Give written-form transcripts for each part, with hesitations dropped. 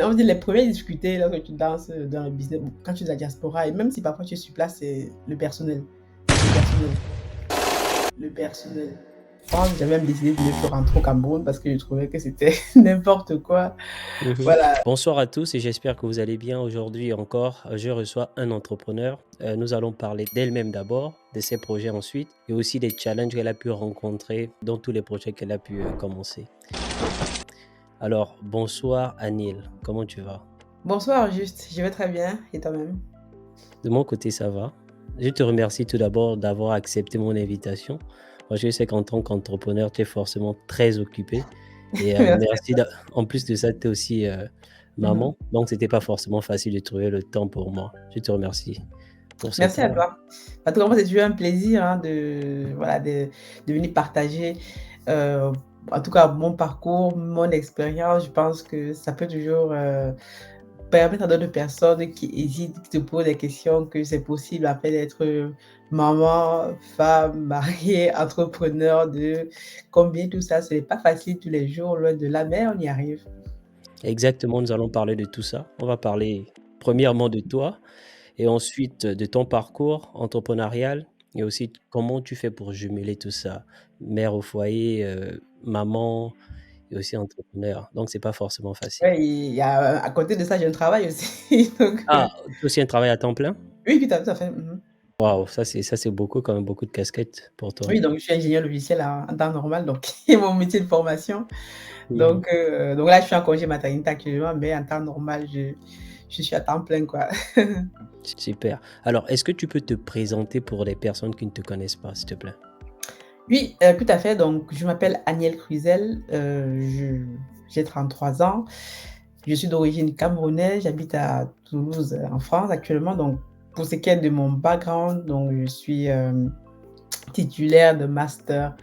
On dit les premières difficultés lorsque tu danses dans le business, quand tu es de la diaspora, et même si parfois tu es sur place, c'est le personnel. Le personnel. Le personnel. Franchement, j'ai même décidé de ne plus rentrer au Cameroun parce que je trouvais que c'était n'importe quoi. Mhm. Voilà. Bonsoir à tous et j'espère que vous allez bien. Aujourd'hui encore, je reçois un entrepreneur. Nous allons parler d'elle-même d'abord, de ses projets ensuite et aussi des challenges qu'elle a pu rencontrer dans tous les projets qu'elle a pu commencer. Alors, bonsoir Anil, comment tu vas? Bonsoir, juste. Je vais très bien. Et toi-même? De mon côté, ça va. Je te remercie tout d'abord d'avoir accepté mon invitation. Moi, je sais qu'en tant qu'entrepreneur, tu es forcément très occupé. Et Merci. merci. En plus de ça, tu es aussi Mhm. maman. Donc, c'était pas forcément facile de trouver le temps pour moi. Je te remercie pour ce Merci à temps-là. toi. En tout cas, moi, c'est toujours un plaisir hein, voilà, de venir partager, euh, en tout cas, mon parcours, mon expérience. Je pense que ça peut toujours permettre à d'autres personnes qui hésitent, qui te posent des questions, que c'est possible après d'être maman, femme, mariée, entrepreneur, de combien tout ça. Ce n'est pas facile tous les jours, loin de là, mais on y arrive. Exactement, nous allons parler de tout ça. On va parler premièrement de toi et ensuite de ton parcours entrepreneurial et aussi comment tu fais pour jumeler tout ça. Mère au foyer, maman et aussi entrepreneur. Donc, c'est pas forcément facile. Ouais, il y a, à côté de ça, j'ai un travail aussi. Donc, Ah, tu as aussi un travail à temps plein? oui, tout à fait. Mhm. Waouh, ça c'est beaucoup quand même, beaucoup de casquettes pour toi. Oui, donc je suis ingénieur logiciel en temps normal, donc c'est mon métier de formation. Mhm. Donc là, je suis en congé maternité actuellement, mais en temps normal, je suis à temps plein, quoi. Super. Alors, est-ce que tu peux te présenter pour les personnes qui ne te connaissent pas, s'il te plaît? Oui, tout à fait. Donc, je m'appelle Aniel Cruzel, j'ai 33 ans. Je suis d'origine camerounaise, j'habite à Toulouse, en France actuellement. Donc, pour ce qui est de mon background, donc je suis titulaire de master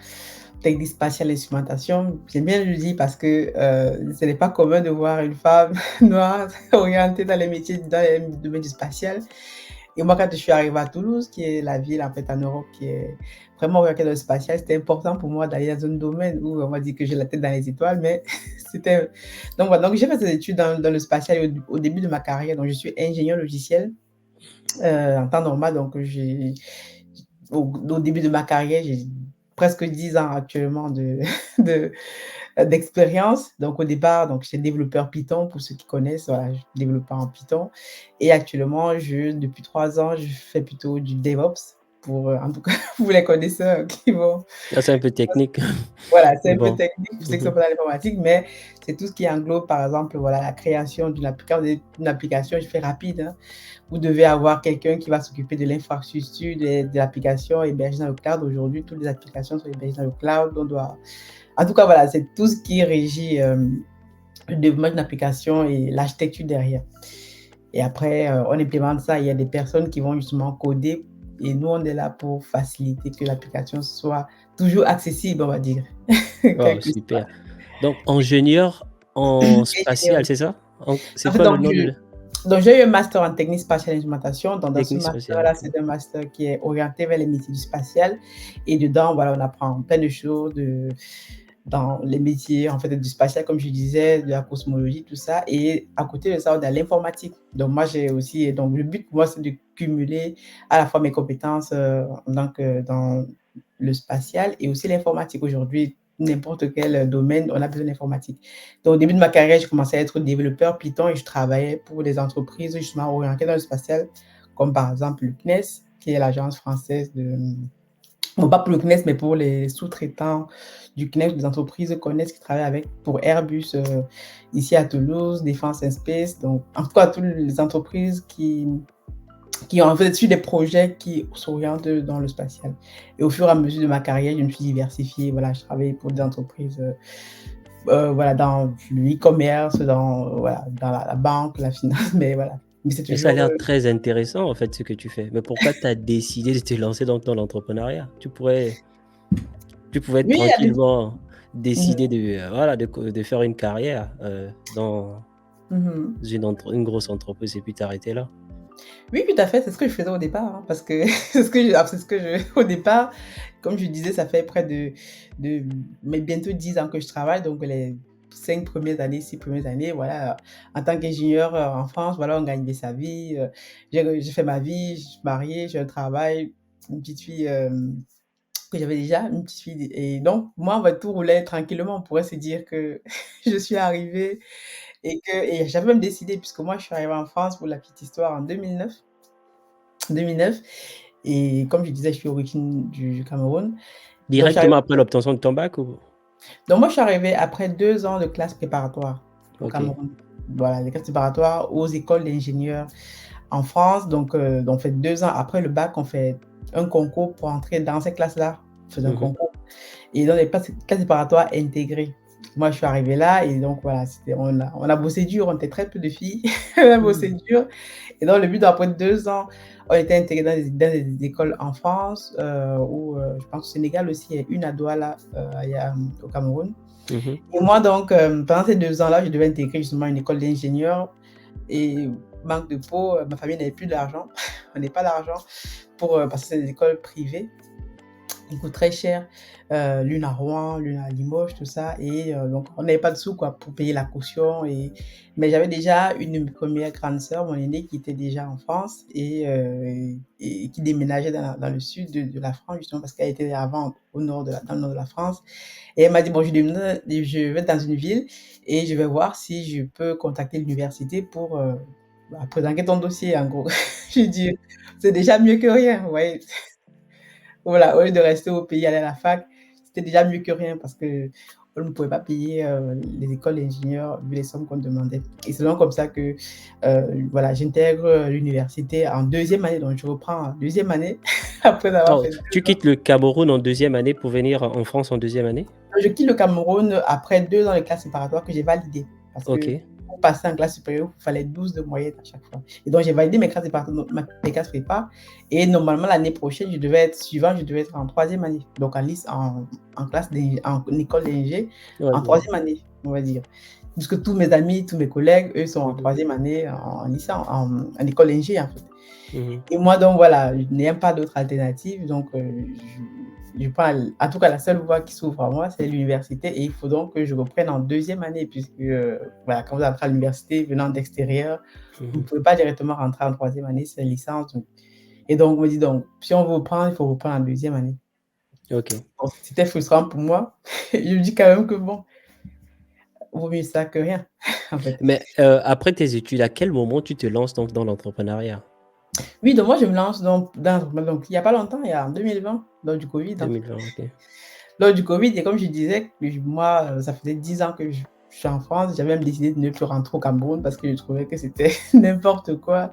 technique spatiale et instrumentation. J'aime bien le dire parce que ce n'est pas commun de voir une femme noire orientée dans les métiers, dans les domaines du spatial. Et moi, quand je suis arrivée à Toulouse, qui est la ville en fait en Europe qui est vraiment orientée dans le spatial, c'était important pour moi d'aller dans un domaine où on va dire que j'ai la tête dans les étoiles, mais c'était... Donc voilà, donc j'ai fait des études dans le spatial au début de ma carrière. Donc je suis ingénieur logiciel en temps normal. Donc au début de ma carrière, j'ai presque 10 ans actuellement de d'expérience. Donc au départ, donc j'étais développeur Python pour ceux qui connaissent, voilà, je suis développeur en Python et actuellement depuis 3 ans, je fais plutôt du DevOps pour, en tout cas pour les connaisseurs qui vont Là, c'est un peu technique, voilà, c'est mais un peu bon. technique pour ceux qui sont Mhm. pas dans l'informatique, mais c'est tout ce qui englobe, par exemple, voilà, la création d'une application, je fais rapide, hein. Vous devez avoir quelqu'un qui va s'occuper de l'infrastructure de l'application hébergée dans le cloud. Aujourd'hui, toutes les applications sont hébergées dans le cloud. On doit en tout cas, voilà, c'est tout ce qui régit, le développement d'une application et l'architecture derrière. Et après, on implémente ça. Il y a des personnes qui vont justement coder et nous, on est là pour faciliter que l'application soit toujours accessible, on va dire, Wow, quel que soit. super. Donc, ingénieur en Ingénieur. spatial, c'est ça? C'est En fait, quoi le nom de la donc j'ai eu un master en technique spatiale et instrumentation. Donc, dans ce technique spatiale? master-là, Ok. c'est un master qui est orienté vers les métiers du spatial. Et dedans, voilà, on apprend plein de choses dans les métiers en fait du spatial, comme je disais, de la cosmologie, tout ça. Et à côté de ça, on a l'informatique. Donc moi, j'ai aussi, donc le but pour moi, c'est de cumuler à la fois mes compétences donc, dans le spatial et aussi l'informatique. Aujourd'hui, n'importe quel domaine, on a besoin d'informatique. Donc au début de ma carrière, je commençais à être développeur Python et je travaillais pour des entreprises justement orientées dans le spatial, comme par exemple le CNES, qui est l'agence française de bon, pas pour le CNES, mais pour les sous-traitants du CNES, des entreprises connaissent qui travaillent avec pour Airbus, ici à Toulouse, Défense and Space. Donc, en tout cas, toutes les entreprises qui ont en fait su des projets qui s'orientent dans le spatial. Et au fur et à mesure de ma carrière, je me suis diversifiée. Voilà, je travaille pour des entreprises, voilà, dans le e-commerce, voilà, dans la banque, la finance, mais voilà. Mais c'est Mais ça a toujours, l'air très intéressant, en fait, ce que tu fais. Mais pourquoi tu as décidé de te lancer dans l'entrepreneuriat? Tu pouvais oui, il y a des... tranquillement Mhm. décider de, voilà, de faire une carrière dans Mhm. une grosse entreprise et puis t'arrêter là. Oui, tout à fait, c'est ce que je faisais au départ, hein, parce que c'est ce que je au départ, comme je disais, ça fait près de mais bientôt 10 ans que je travaille, donc 5 premières années, 6 premières années, voilà, en tant qu'ingénieur, en France, voilà, on gagne bien sa vie, j'ai fait ma vie, je suis mariée, j'ai un travail, une petite fille, que j'avais déjà, une petite fille et donc moi, bah, tout roulait tranquillement. On pourrait se dire que je suis arrivée et j'avais même décidé puisque moi, je suis arrivée en France pour la petite histoire en 2009 et comme je disais, je suis origine du Cameroun. Donc je suis arrivée Directement après l'obtention de ton bac ou? donc moi, je suis arrivée après 2 ans de classe préparatoire au OK. Cameroun. Voilà, les classes préparatoires aux écoles d'ingénieurs en France. Donc on fait 2 ans après le bac, on fait un concours pour entrer dans ces classes-là. On faisait un Mmh. concours et dans les classes préparatoires intégrées. Moi, je suis arrivée là et donc voilà, on a bossé dur, on était très peu de filles, on a bossé Mmh. dur et dans le but après 2 ans, on était intégrés dans des écoles en France, ou, je pense au Sénégal aussi, il y a une à Douala, il y a, au Cameroun. Mmh. Et moi donc, pendant ces 2 ans-là, je devais intégrer justement une école d'ingénieurs et manque de peau, ma famille n'avait plus d'argent, on n'avait pas d'argent pour, parce que c'est des écoles privées. Ils coûtent très cher, l'une à Rouen, l'une à Limoges, tout ça et donc on n'avait pas de sous quoi pour payer la caution mais j'avais déjà une de mes premières grandes sœurs, mon aînée, qui était déjà en France et qui déménageait dans le sud de la France justement parce qu'elle était avant au nord dans le nord de la France et elle m'a dit: «Bon, je vais dans une ville et je vais voir si je peux contacter l'université pour, bah, présenter ton dossier» en gros. J'ai dit: «C'est déjà mieux que rien», vous voyez? Voilà, au lieu de rester au pays, aller à la fac, c'était déjà mieux que rien parce qu'on ne pouvait pas payer, les écoles d'ingénieurs vu les sommes qu'on demandait et c'est donc comme ça que, voilà, j'intègre, l'université en deuxième année, donc je reprends en deuxième année après avoir Oh, fait tu 2 ans. quittes le Cameroun en deuxième année pour venir en France en deuxième année? Je quitte le Cameroun après 2 ans de classe préparatoire que j'ai validées parce que OK. pour passer en classe supérieure, il fallait 12 de moyenne à chaque fois et donc j'ai validé mes classes préparato mes classes prépa et normalement l'année prochaine, je devais être en troisième année, donc en classe en école d'ingé Ouais, en je vois. troisième année, on va dire. Puisque tous mes amis, tous mes collègues, eux, sont en Mmh. troisième année en licence, en école d'ingé, en fait. Mmh. Et moi donc voilà, je n'ai pas d'autre alternative donc je prends en tout cas la seule voie qui s'ouvre à moi, c'est l'université et il faut donc que je reprenne en deuxième année puisque, voilà, quand vous entrez à l'université venant d'extérieur, vous ne Mmh. pouvez pas directement rentrer en troisième année, c'est licence donc et donc on me dit donc: «Si on veut reprendre, il faut reprendre en deuxième année». OK. Bon, c'était frustrant pour moi. Je me dis quand même que bon, vaut mieux ça que rien en fait. Mais, après tes études, à quel moment tu te lances donc dans l'entrepreneuriat? Oui, donc moi je me lance donc il y a pas longtemps, il y a en 2020, lors du covid en fait. 2020, OK. Lors du covid et comme je disais, moi, ça faisait 10 ans que je suis en France. J'avais même décidé de ne plus rentrer au Cameroun parce que je trouvais que c'était n'importe quoi.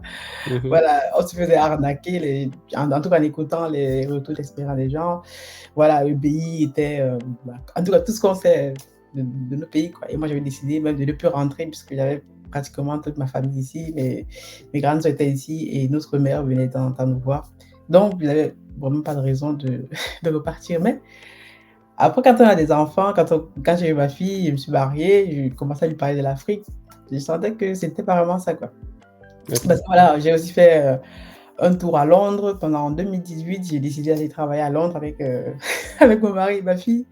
Mmh. Voilà, on se faisait arnaquer en tout cas en écoutant les retours d'expérience des gens. Voilà, le pays était, bah, en tout cas tout ce qu'on sait de nos pays quoi et moi j'avais décidé même de ne plus rentrer puisque j'avais pratiquement toute ma famille ici, mes grandes sœurs étaient ici et notre mère venait de temps en temps nous voir. Donc il y avait vraiment pas de raison de de repartir mais après, quand on a des enfants, quand j'ai eu ma fille, je me suis mariée, j'ai commencé à lui parler de l'Afrique. Je sentais que c'était pas vraiment ça, quoi. OK. Parce que voilà, j'ai aussi fait, un tour à Londres. Pendant 2018, j'ai décidé d'aller travailler à Londres avec, avec mon mari et ma fille.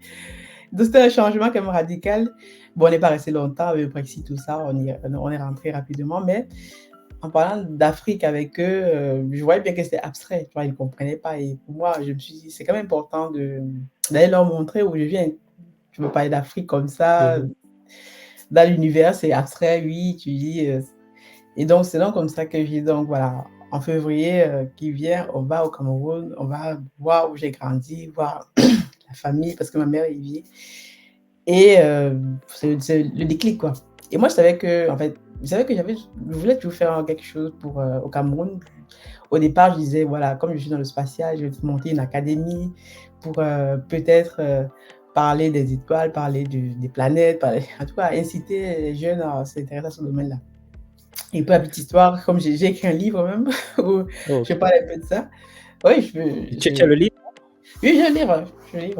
Donc c'était un changement quand même radical. Bon, on n'est pas resté longtemps avec le Brexit, tout ça, on est rentré rapidement, mais en parlant d'Afrique avec eux, je voyais bien que c'était abstrait, tu vois? Ils ne comprenaient pas et pour moi, je me suis dit: «C'est quand même important d'aller leur montrer où je viens». Tu veux parler d'Afrique comme ça, Mmh. dans l'univers, c'est abstrait, oui, tu dis, et donc c'est donc comme ça que j'ai dit donc voilà, en février, qui vient, on va au Cameroun, on va voir où j'ai grandi, voir la famille parce que ma mère y vit et c'est le déclic, quoi et moi, je savais qu'en fait, je savais que je voulais toujours faire quelque chose pour, au Cameroun. Au départ, je disais: «Voilà, comme je suis dans le spatial, je vais monter une académie pour, peut-être, parler des étoiles, parler des planètes, parler en tout cas, inciter les jeunes à s'intéresser à ce domaine-là» et pour la petite histoire, comme j'ai écrit un livre même où je OK. parle un peu de ça. Oui, Tu as le livre oui, j'ai un livre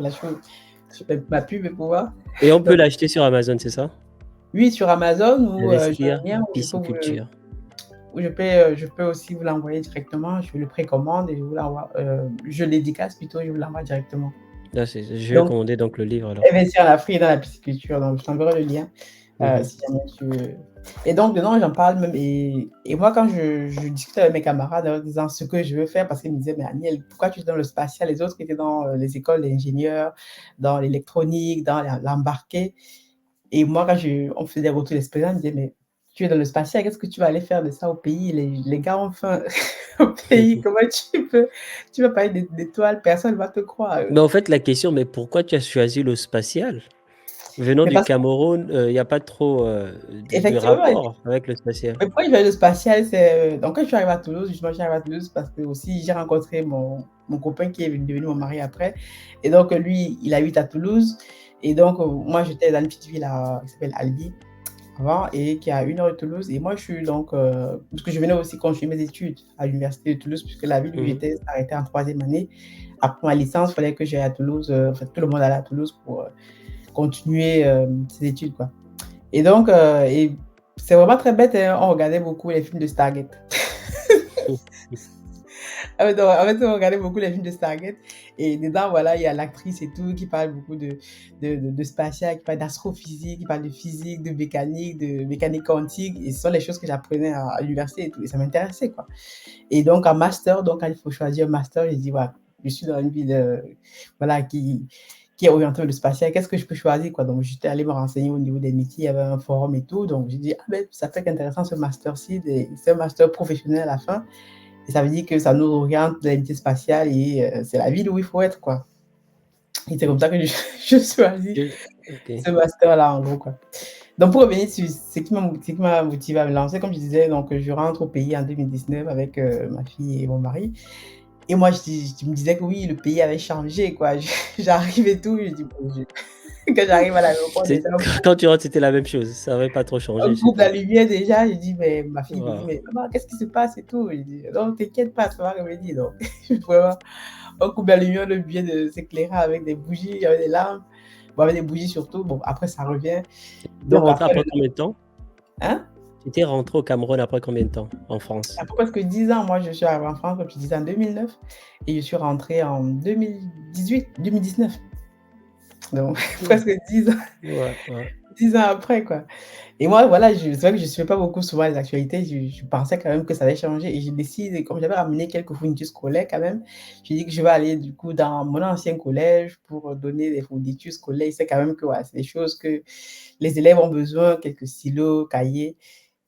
là, je fais ma pub pour voir. et on peut Donc l'acheter sur Amazon, c'est ça? oui, sur Amazon ou, j'ai Investir un lien pisciculture. où je peux aussi vous l'envoyer directement. Je le précommande et je vous l'envoie, je le dédicace plutôt, je vous l'envoie directement. Là, je vais Donc, commander donc le livre alors. investir en Afrique et dans la pisciculture, donc je t'enverrai le lien, Mmh. si jamais tu veux. Et donc dedans, j'en parle même et moi quand je discutais avec mes camarades en leur disant ce que je veux faire parce qu'ils me disaient: «Mais Aniel, pourquoi tu es dans le spatial?» Les autres étaient dans, les écoles d'ingénieurs, dans l'électronique, dans l'embarqué et moi quand on me faisait des retours d'expérience, ils me disaient: «Mais tu es dans le spatial, qu'est-ce que tu vas aller faire de ça au pays? Les gars ont faim au pays, comment tu vas parler d'étoiles, personne ne va te croire». Mais en fait, la question, mais pourquoi tu as choisi le spatial? Venant Mais du parce Cameroun, il y a pas trop, de qu'effectivement. rapport avec le spatial. Mais pourquoi je vais aller au spatial, c'est, donc quand je suis arrivée à Toulouse, justement, je suis arrivée à Toulouse parce que aussi j'ai rencontré mon copain qui est devenu mon mari après et donc lui, il habite à Toulouse et donc moi, j'étais dans une petite ville qui s'appelle Albi avant et qui est à 1 heure de Toulouse et moi, je suis donc parce que je venais aussi continuer mes études à l'université de Toulouse puisque la ville où Mmh. j'étais s'arrêtait en 3e année. Après ma licence, il fallait que j'aille à Toulouse, enfin tout le monde allait à Toulouse pour, continuer, ses études, quoi. Et donc, c'est vraiment très bête, hein, on regardait beaucoup les films de Stargate. Ah ouais, donc en fait, on regardait beaucoup les films de Stargate et dedans, voilà, il y a l'actrice et tout qui parle beaucoup de spatial, qui parle d'astrophysique, qui parle de physique, de mécanique quantique et ce sont les choses que j'apprenais à l'université et tout et ça m'intéressait, quoi. Et donc en master, donc quand il faut choisir un master, j'ai dit: «Voilà, je suis dans une ville, voilà, qui est orientée vers le spatial, qu'est-ce que je peux choisir, quoi?» Donc j'étais allée me renseigner au niveau des métiers, il y avait un forum et tout, donc j'ai dit: «Ah beh, ça peut être intéressant ce master-ci», c'est un master professionnel à la fin et ça veut dire que ça nous oriente dans les métiers spatiales et c'est la ville où il faut être, quoi. Et c'est comme ça que je je choisis Je OK. ce master-là, en gros, quoi. Donc pour revenir sur ce qui m'a motivée à me lancer, comme je disais, donc je rentre au pays en 2019 avec, ma fille et mon mari et moi je me disais que oui, le pays avait changé, quoi. J'arrive et tout, je dis: «Bon, quand j'arrive à l'aéroport C'est déjà, quand tu rentres, c'était la même chose, ça avait pas trop changé on chez coupe la toi? lumière déjà, je dis: «Mais» ma fille me dit: Waouh! «Mais maman, qu'est-ce qui se passe et tout?» Je dis: «Non, t'inquiète pas, ça va revenir», donc vraiment, on coupe la lumière, le billet de s'éclairer avec des bougies, avec des lampes, bon avec des bougies surtout, bon après ça revient, Tu étais donc rentré après le après combien de temps? hein? Tu étais rentré au Cameroun après combien de temps? En France? Après presque 10 ans, moi je suis arrivée en France, comme je disais, en 2009 et je suis rentrée en 2019, donc Mmh. presque 10 ans, Ouais, ouais. 10 ans après, quoi. Et moi, voilà, c'est vrai que je ne suivais pas beaucoup souvent les actualités, je pensais quand même que ça allait changer et j'ai décidé, comme j'avais ramené quelques fournitures scolaires quand même, j'ai dit que je vais aller du coup dans mon ancien collège pour donner des fournitures scolaires. C'est quand même que voilà, c'est des choses que les élèves ont besoin, quelques stylos, cahiers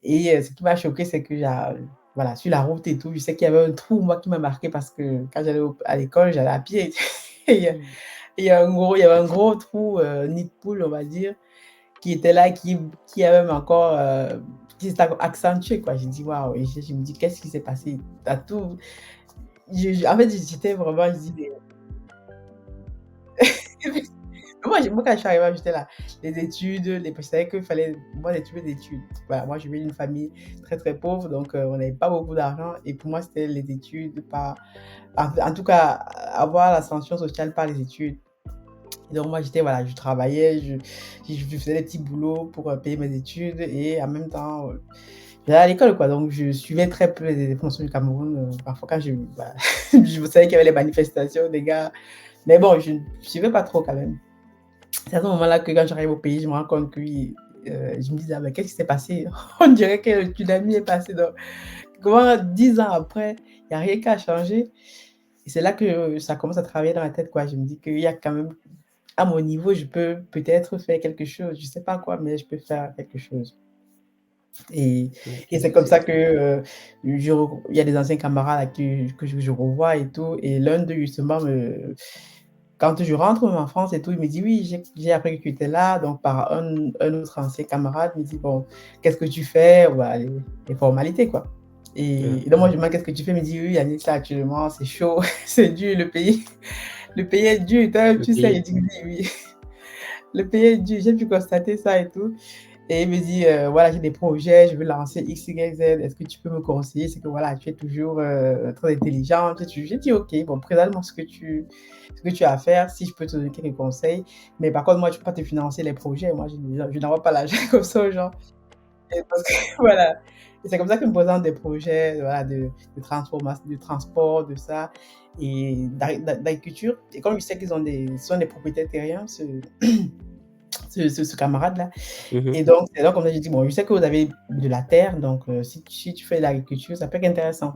et ce qui m'a choqué, c'est que voilà, sur la route et tout, je sais qu'il y avait un trou, moi, qui m'a marqué parce que quand j'allais à l'école, j'allais à pied et Mmh. il y avait un gros trou, nid de poule, on va dire, qui était là, qui a même encore, qui s'est accentué, quoi. J'ai dit: «Waouh» et je me dis: «Qu'est-ce qui s'est passé?» Tu as tout en fait, j'étais vraiment, je dis: «Mais» moi, quand je suis arrivée, j'étais là, les études, je savais qu'il fallait moi, les études. Voilà, moi, je viens d'une famille très, très pauvre, donc on n'avait pas beaucoup d'argent et pour moi, c'était les études, pas en tout cas, avoir l'ascension sociale par les études. Et donc moi, j'étais voilà, je travaillais, je faisais des petits boulots pour, payer mes études et en même temps, j'allais à l'école, quoi. Donc je suivais très peu les informations du Cameroun, parfois quand voilà, je savais qu'il y avait les manifestations des gars, mais bon, je ne suivais pas trop quand même. C'est à ce moment-là que quand j'arrive au pays, je me rends compte que oui, je me disais: «Ah mais qu'est-ce qui s'est passé?» On dirait que le tsunami est passé donc comment 10 ans après, il y a rien qui a changé et c'est là que ça commence à travailler dans la tête, quoi. Je me dis qu'il y a quand même à mon niveau, je peux peut-être faire quelque chose. Je sais pas quoi, mais je peux faire quelque chose et OK, et c'est comme c'est ça que, il y a des anciens camarades à qui que je revois et tout et l'un d'eux justement quand je rentre en France et tout, il me dit: «Oui, j'ai appris que tu étais là», donc par un autre ancien camarade, il me dit: «Bon, qu'est-ce que tu fais?» Voilà, les formalités, quoi et donc moi je lui demande: «Qu'est-ce que tu fais?» Il me dit: «Oui, Yannick, là actuellement, c'est chaud, c'est dur le pays est dur, toi le tu sais?» pays Il dit: «Oui, oui, le pays est dur, j'ai pu constater ça et tout» et il me dit: «Voilà, j'ai des projets, je veux lancer X, Y, Z, est-ce que tu peux me conseiller?» C'est que voilà, tu es toujours, très intelligente et j'ai dit: «OK, bon, présente-moi ce que tu as à faire, si je peux te donner quelques conseils, mais par contre, moi, je ne peux pas te financer les projets, moi, je n'envoie pas l'argent comme ça aux gens». Et parce que voilà, et c'est comme ça que me présentent des projets, voilà, de transformation, de transport, de ça et d'agriculture. Et comme je sais qu'ils ont des ce sont des propriétaires terriens, ce camarade-là. Mmh. Et donc c'est là comme ça j'ai dit: «Bon, je sais que vous avez de la terre, donc si tu fais de l'agriculture, ça peut être intéressant».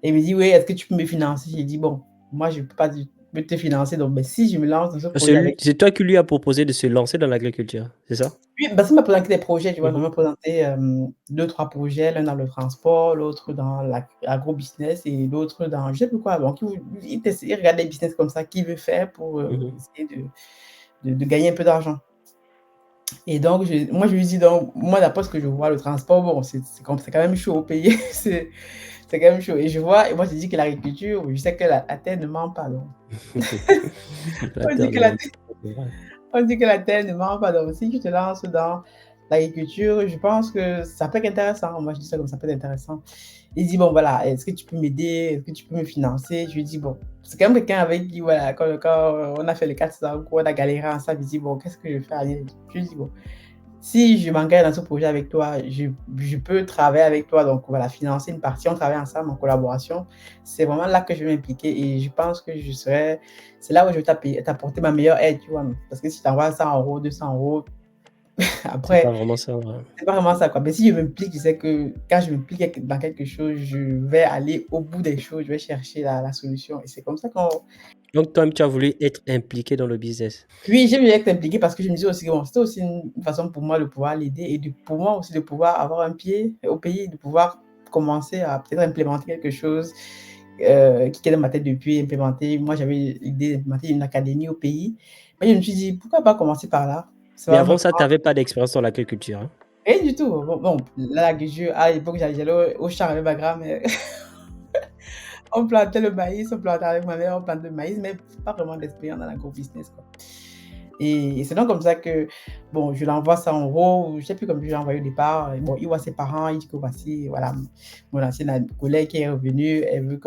Et il me dit: «Oui, est-ce que tu peux me financer?» J'ai dit: «Bon, moi je peux pas te financer, donc ben, si je me lance dans ce projet avec». C'est toi qui lui as proposé de se lancer dans l'agriculture, c'est ça? Oui, parce qu'il m'a présenté des projets, tu vois? Mmh Donc il mh. m'a présenté, 2-3 projets, l'un dans le transport, l'autre dans l'agro-business et l'autre dans je sais plus quoi. Donc il regarde des business comme ça qu'il veut faire pour, Mmh. essayer de gagner un peu d'argent. Et donc moi je lui dis donc moi d'après ce que je vois, le transport, bon, c'est quand même chaud au pays, c'est quand même chaud et je vois et moi je dis que l'agriculture, je sais que la terre ne ment pas donc La on dit terre que ne la ment pas, c'est vrai. On dit que la terre ne ment pas, donc si tu te lances dans l'agriculture, je pense que ça peut être intéressant. Moi, je dis ça comme ça peut être intéressant. Il dit: «Bon, voilà, est-ce que tu peux m'aider? Est-ce que tu peux me financer?» Je lui dis: «Bon», c'est quand même quelqu'un avec qui, voilà, quand on a fait les 400 coups, on a galéré ensemble, il dit: «Bon, qu'est-ce que je vais faire?» Je lui dis: «Bon, si je m'engage dans ce projet avec toi, je peux travailler avec toi, donc voilà, financer une partie, on travaille ensemble en collaboration. C'est vraiment là que je vais m'impliquer et je pense que c'est là où je vais t'apporter ma meilleure aide, tu vois? Parce que si je t'envoie 100 €, 200 €, C'est pas après, vraiment ça, ouais. c'est pas vraiment ça, quoi. Mais si je m'implique, je sais que quand je m'implique dans quelque chose, je vais aller au bout des choses, je vais chercher la solution et c'est comme ça qu'on Donc toi-même, tu as voulu être impliqué dans le business? oui, j'aime bien être impliquée parce que je me dis aussi, bon, c'était aussi une façon pour moi de pouvoir l'aider et pour moi aussi de pouvoir avoir un pied au pays, de pouvoir commencer à peut-être implémenter quelque chose qui était dans ma tête depuis, implémenter. Moi, j'avais l'idée d'implémenter une académie au pays. Mais je me suis dit, pourquoi pas commencer par là? Ça Mais va me avant ça, tu prendre avais pas d'expérience dans l'agriculture, hein? rien du tout. Bon, là, à l'époque, j'allais au champ avec ma grand-mère. On plantait le maïs, on plantait avec ma mère, on plantait le maïs, mais pas vraiment d'expérience dans l'agro-business, quoi. Et c'est donc comme ça que, bon, je l'envoie 100 €, je sais plus combien je l'ai envoyé au départ. Bon, il voit ses parents, il dit que voici, voilà, mon ancienne collègue qui est revenue, elle veut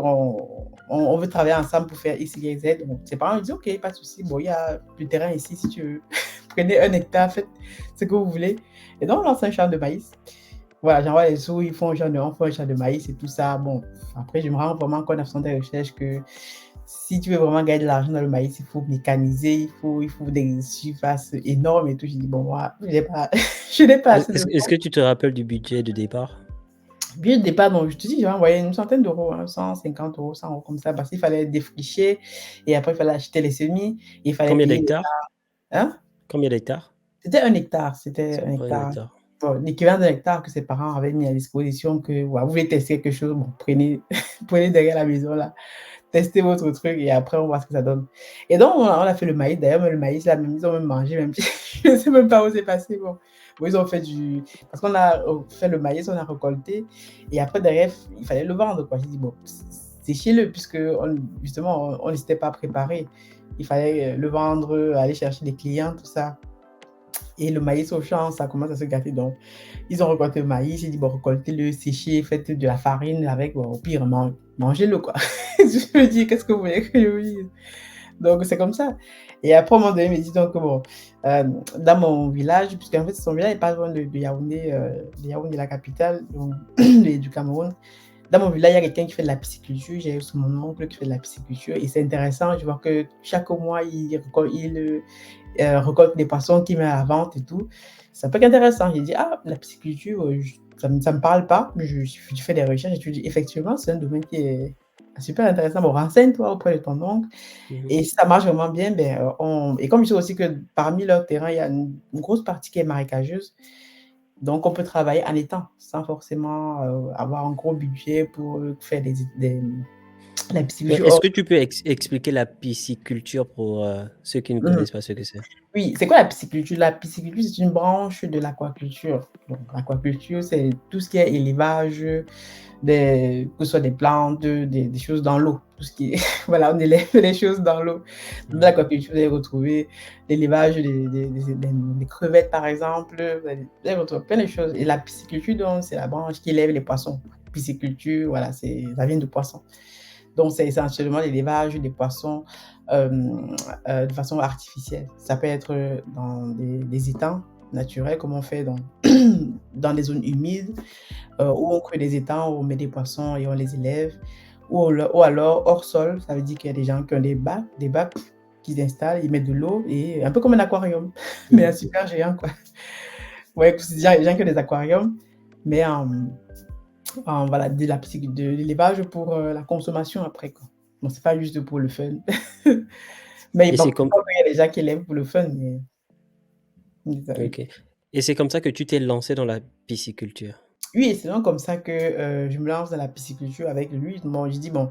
on veut travailler ensemble pour faire X, Y, Z. Donc, ses parents lui disent: «OK, pas de souci, bon, il y a du terrain ici si tu veux. Prenez 1 hectare, faites ce que vous voulez». Et donc, on lance un champ de maïs. Voilà, j'envoie les sous, ils font on fait un champ de maïs et tout ça. Bon, après, je me rends vraiment compte en faisant des recherches que si tu veux vraiment gagner de l'argent dans le maïs, il faut mécaniser, il faut des surfaces énormes et tout. J'ai dit: «Bon, moi, j'ai pas je n'ai pas assez de Est-ce fonds». que tu te rappelles du budget de départ? Bien, au départ, donc je te dis, j'ai envoyé une centaine d'euros, hein, 150 €, 100 € comme ça, parce qu'il fallait défricher et après il fallait acheter les semis, il fallait Combien payer les d'hectares? hein? Combien d'hectares? C'était 1 hectare, c'était C'est 1 1 hectare. hectare. Bon, l'équivalent d'1 hectare que ses parents avaient mis à disposition que, voilà, vous voulez tester quelque chose, bon, prenez prenez derrière la maison là. Testez votre truc et après on voit ce que ça donne. Et donc on a fait le maïs, d'ailleurs même le maïs là, même ils ont même mangé même je ne sais même pas où c'est passé bon. Bon ils ont fait du parce qu'on a, fait le maïs, on a récolté et après derrière il fallait le vendre quoi. J'ai dit: «Bon, séchez-le» puisque justement on ne s'était pas préparé. Il fallait, le vendre, aller chercher des clients, tout ça et le maïs au champ, ça commence à se gâter donc ils ont récolté le maïs, j'ai dit: «Bon récoltez-le, séchez, faites de la farine avec, bon au pire mangez-le quoi». Je me dis: «Qu'est-ce que vous voulez que je vous dise?» Donc c'est comme ça et après à un moment donné, il me dit donc bon, dans mon village, puisqu'en fait son village est pas loin de Yaoundé, la capitale donc du Cameroun. Dans mon village, il y a quelqu'un qui fait de la pisciculture, j'ai aussi mon oncle qui fait de la pisciculture et c'est intéressant, je vois que chaque mois récolte des poissons qu'il met à la vente et tout. Ça peut être intéressant. J'ai dit: «Ah, la pisciculture, ça me parle pas». Je fais des recherches et tu dis: «Effectivement, c'est un domaine qui est super intéressant». Bon, renseigne-toi auprès de ton oncle Mmh mh. et si ça marche vraiment bien, ben, on et comme je sais aussi que parmi leurs terrains, il y a une grosse partie qui est marécageuse, donc on peut travailler en étang sans forcément, avoir un gros budget pour, faire la Mais pisciculture. est-ce que tu peux expliquer la pisciculture pour, ceux qui ne Mmh. connaissent pas ce que c'est? Oui, c'est quoi la pisciculture? La pisciculture, c'est une branche de l'aquaculture. Donc l'aquaculture, c'est tout ce qui est élevage, que ce soit des plantes, des choses dans l'eau. Tout ce qui est voilà, on élève les choses dans l'eau. Dans Mmh. l'aquaculture, vous allez retrouver l'élevage des crevettes, par exemple, vous allez retrouver plein de choses et la pisciculture, donc c'est la branche qui élève les poissons. Pisciculture, voilà, ça vient de poisson. Donc c'est essentiellement l'élevage des poissons, de façon artificielle. Ça peut être, dans des étangs naturel, comme on fait dans, dans des zones humides, où on crée des étangs, où on met des poissons et on les élève, ou alors hors sol, ça veut dire qu'il y a des gens qui ont des bacs qu'ils installent, ils mettent de l'eau, et un peu comme un aquarium, mais un Mmh. super géant, quoi. Ouais, c'est des gens qui ont des aquariums, mais voilà, de l'élevage pour la consommation après, quoi. Bon, c'est pas juste pour le fun. Mais Et bon, c'est comme il y a des gens qui élèvent pour le fun, mais ça, oui. OK. Et c'est comme ça que tu t'es lancé dans la pisciculture? Oui, et c'est donc comme ça que, je me lance dans la pisciculture avec lui. Bon, je dis: «Bon,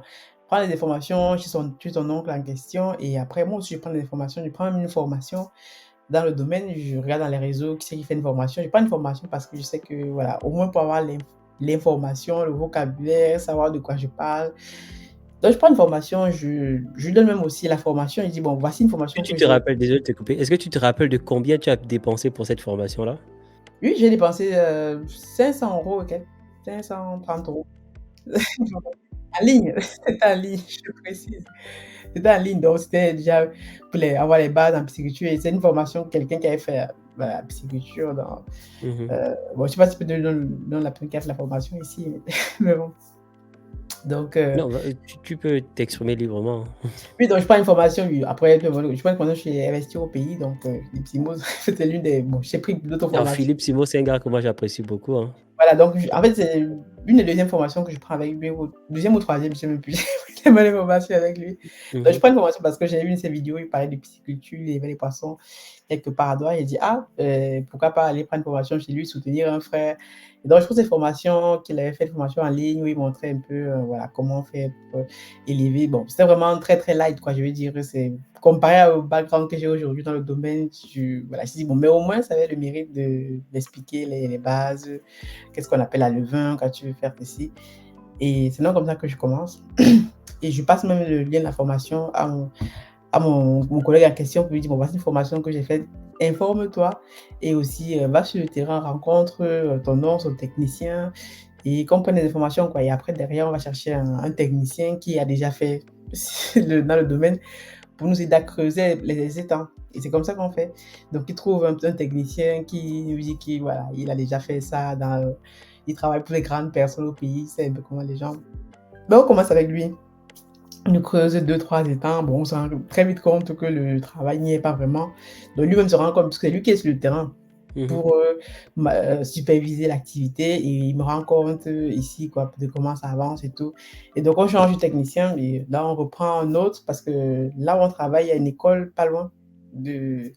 prends les informations chez ton oncle en question», et après moi aussi je prends des informations, je prends même une formation dans le domaine, je regarde dans les réseaux qui c'est qui fait une formation. Je prends une formation parce que je sais que voilà, au moins pour avoir l'information, le vocabulaire, savoir de quoi je parle. Donc je prends une formation, je lui donne même aussi la formation, je dis: «Bon, voici une Est-ce formation que tu que te j'ai». rappelles, désolé de te couper, est-ce que tu te rappelles de combien tu as dépensé pour cette formation-là? Oui, j'ai dépensé, 500 € et quelques, 530 €. En ligne, c'était en ligne, je précise. C'était en ligne, donc c'était déjà pour avoir les bases en pisciculture, et c'est une formation que quelqu'un qui avait fait, la pisciculture dans, Mmh mh. bon, je sais pas si je peux donner la personne qui a fait la formation ici, mais mais bon. Donc Non, bah, tu peux t'exprimer librement, hein. oui, donc je prends une formation, oui, après je prends une formation, je suis investi au pays, donc Lipsimo, c'était l'une des, bon, j'ai pris d'autres Alors formations. Philippe Simo, c'est un gars que moi j'apprécie beaucoup, hein. Voilà, donc en fait, c'est une des 2e formations que je prends avec lui, ou 2e ou 3e, je sais même plus. J'ai pris les formations avec lui. Mmh Donc je mh. prends une formation parce que j'ai vu une de ses vidéos, il parlait de pisciculture, il élevait les poissons quelque part à Douai. J'ai dit: «Ah, pourquoi pas aller prendre une formation chez lui, soutenir un frère». Et donc je trouve cette formation qu'il avait fait, une formation en ligne où il montrait un peu, voilà, comment faire pour élever. Bon, c'était vraiment très, très light, quoi, je veux dire, c'est comparé au background que j'ai aujourd'hui dans le domaine, voilà, je me dis: «Bon, mais au moins ça avait le mérite d'expliquer les bases, qu'est-ce qu'on appelle la levain quand tu veux faire ceci». Et c'est donc comme ça que je commence. Et je passe même le lien de la formation à mon collègue en question pour lui dire: «Bon, voici une formation que j'ai faite, informe-toi, et aussi, va sur le terrain, rencontre, ton oncle, son technicien, et qu'on prenne des informations, quoi». Et après derrière, on va chercher un technicien qui a déjà fait dans le domaine pour nous aider à creuser les étangs, et c'est comme ça qu'on fait. Donc il trouve un technicien qui nous dit qu'il, voilà, il a déjà fait ça il travaille pour les grandes personnes au pays, il sait un peu comment les gens. Donc on commence avec lui. Il nous creuse 2-3 étangs. Bon, on se rend très vite compte que le travail n'y est pas vraiment. Donc lui-même se rend compte, parce que c'est lui qui est sur le terrain Mmh mh. pour, superviser l'activité, et il me rend compte, ici, quoi, de comment ça avance et tout. Et donc on change de technicien, et là on reprend un autre parce que là où on travaille, il y a une école pas loin, de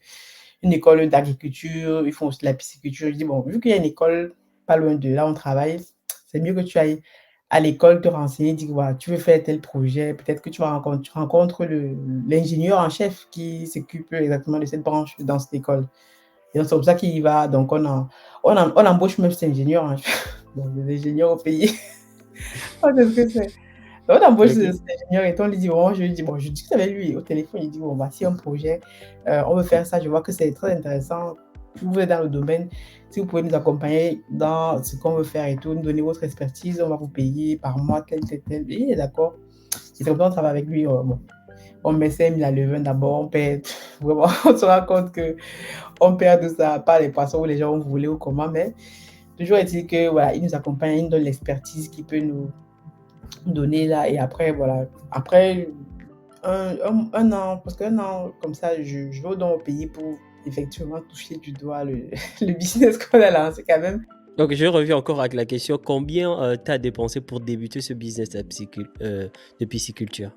une école d'agriculture, ils font aussi de la pisciculture. Je dis: «Bon, vu qu'il y a une école pas loin de là où on travaille, c'est mieux que tu ailles à l'école te renseigner, dire: "Voilà, tu veux faire tel projet", peut-être que tu rencontres l'ingénieur en chef qui s'occupe exactement de cette branche dans cette école. Et donc c'est comme ça qu'il y va, donc on embauche même cet ingénieur en chef. Bon, les ingénieurs au pays, oh, qu'est-ce que c'est? On embauche OK. cet ingénieur, et on lui dit: «Bon», je lui dis: «Bon», je discute avec lui au téléphone, il dit: «Bon, voici un projet, on veut faire ça, je vois que c'est très intéressant. Vous êtes dans le domaine, si vous pouvez nous accompagner dans ce qu'on veut faire et tout, nous donner votre expertise, on va vous payer par mois tel, tel, tel». Et il est d'accord. Et c'est comme ça qu'on travaille avec lui, bon, on met 5 000 à levain d'abord, on perd vraiment, on se rend compte qu'on perd de ça, pas les poissons où les gens ont volé ou comment, mais toujours est-il que, voilà, il nous accompagne, il nous donne l'expertise qu'il peut nous donner là, et après voilà, après un an, parce qu'un an comme ça, je vais donc au pays pour effectivement toucher du doigt le le business qu'on a lancé quand même. Donc je reviens encore avec la question, combien, tu as dépensé pour débuter ce business de pisciculture?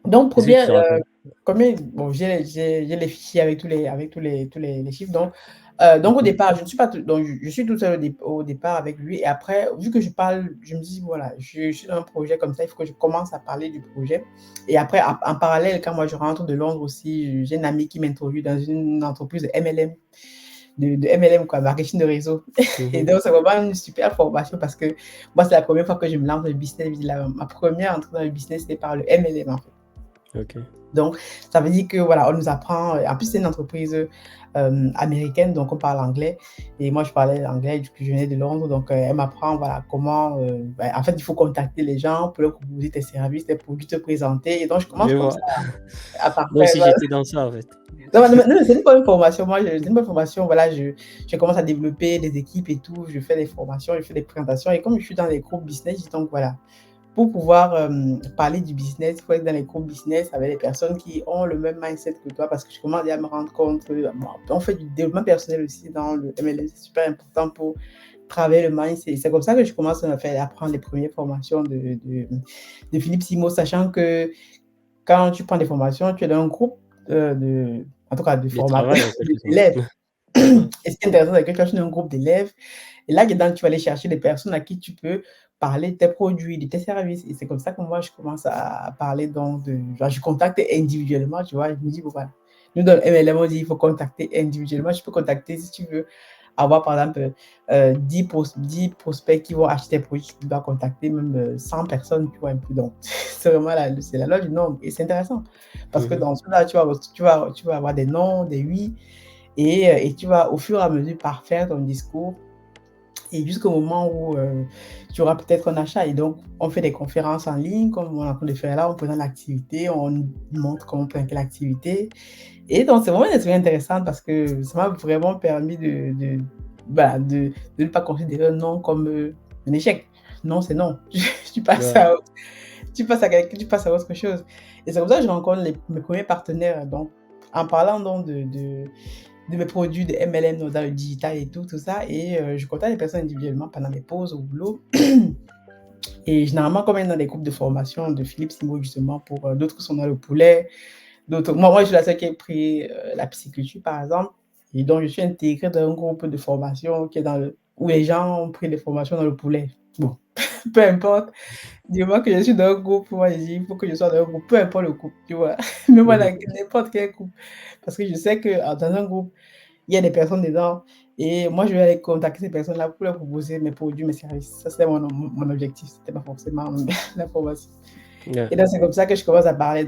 Donc Est-ce que tu première, te rappelles? combien, bon, j'ai les fichiers avec tous les chiffres, donc au Mmh mh. départ, je ne suis pas tout donc je suis toute seule au départ avec lui, et après vu que je parle, je me dis: «Voilà, je suis dans un projet comme ça, il faut que je commence à parler du projet». Et après en parallèle, quand moi je rentre de Londres aussi, j'ai une amie qui m'introduit dans une entreprise de MLM, de MLM, quoi, marketing de réseau. Mmh Et mh. donc c'est vraiment une super formation parce que moi, c'est la première fois que je me lance dans le business, ma première entrée dans le business, c'était par le MLM, en fait. OK. Donc, ça veut dire que voilà, on nous apprend. En plus, c'est une entreprise américaine, donc on parle anglais. Et moi, je parlais anglais, du coup, je venais de Londres. Donc, elle m'apprend voilà, comment. En fait, il faut contacter les gens pour leur proposer tes services, tes produits, te présenter. Et donc, je commence Je comme vois. ça à Moi parfaire. aussi, j'étais dans ça, en fait. Non, non, non, c'est une bonne formation. Moi, c'est une bonne formation. Voilà, je commence à développer des équipes et tout. Je fais des formations, je fais des présentations. Et comme je suis dans les groupes business, donc voilà, pour pouvoir parler du business, il faut être dans les groupes business avec les personnes qui ont le même mindset que toi parce que je commence à me rendre compte on fait du développement personnel aussi dans le MLM, c'est super important pour travailler le mindset. C'est comme ça que je commence à faire apprendre les premières formations de Philippe Simo, sachant que quand tu prends des formations, tu es dans un groupe en tout cas de De formateurs, travail, en quelque sorte. d'élèves. D'accord. Et ce qui est intéressant, c'est que tu es dans un groupe d'élèves et là-dedans, tu vas aller chercher des personnes à qui tu peux parler de tes produits, de tes services. Et c'est comme ça que moi, je commence à parler donc genre, je contacte individuellement, tu vois. Je me dis, bon, voilà. Nous, dans le MLM, on dit, il faut contacter individuellement. Je peux contacter, si tu veux, avoir, par exemple, 10 prospects qui vont acheter tes produits. Tu dois contacter même 100 personnes, tu vois, un peu. Donc, c'est vraiment c'est la loi du nombre. Et c'est intéressant. Parce que Mmh. dans cela, tu vas avoir des noms, des oui. Et tu vas, au fur et à mesure, parfaire ton discours et jusqu'au moment où tu auras peut-être un achat. Et donc, on fait des conférences en ligne, comme on est en train de faire là, on présente l'activité, on montre comment présenter l'activité. Et donc, c'est vraiment une expérience intéressante parce que ça m'a vraiment permis bah, de ne pas considérer un non comme un échec. Non, c'est non. Tu passes Ouais. à, tu passes à autre chose. Et c'est comme ça que je rencontre mes premiers partenaires. Donc, en parlant donc de mes produits de MLM dans le digital et tout, tout ça. Et je contacte les personnes individuellement pendant mes pauses au boulot. Et généralement, comme il y a dans des groupes de formation de Philippe Simo, justement, pour d'autres qui sont dans le poulet, d'autres. Moi, je suis la seule qui a pris la pisciculture, par exemple. Et donc, je suis intégrée dans un groupe de formation qui est où les gens ont pris des formations dans le poulet. Bon, peu importe. Du moment que je suis dans un groupe, moi, je dis, il faut que je sois dans un groupe, peu importe le groupe, tu vois. Mais Mmh. voilà, n'importe quel groupe. Parce que je sais que dans un groupe, il y a des personnes dedans et moi, je vais aller contacter ces personnes-là pour leur proposer mes produits, mes services. Ça, c'était mon objectif. C'était pas forcément la formation. Ouais. Et donc, c'est comme ça que je commence à parler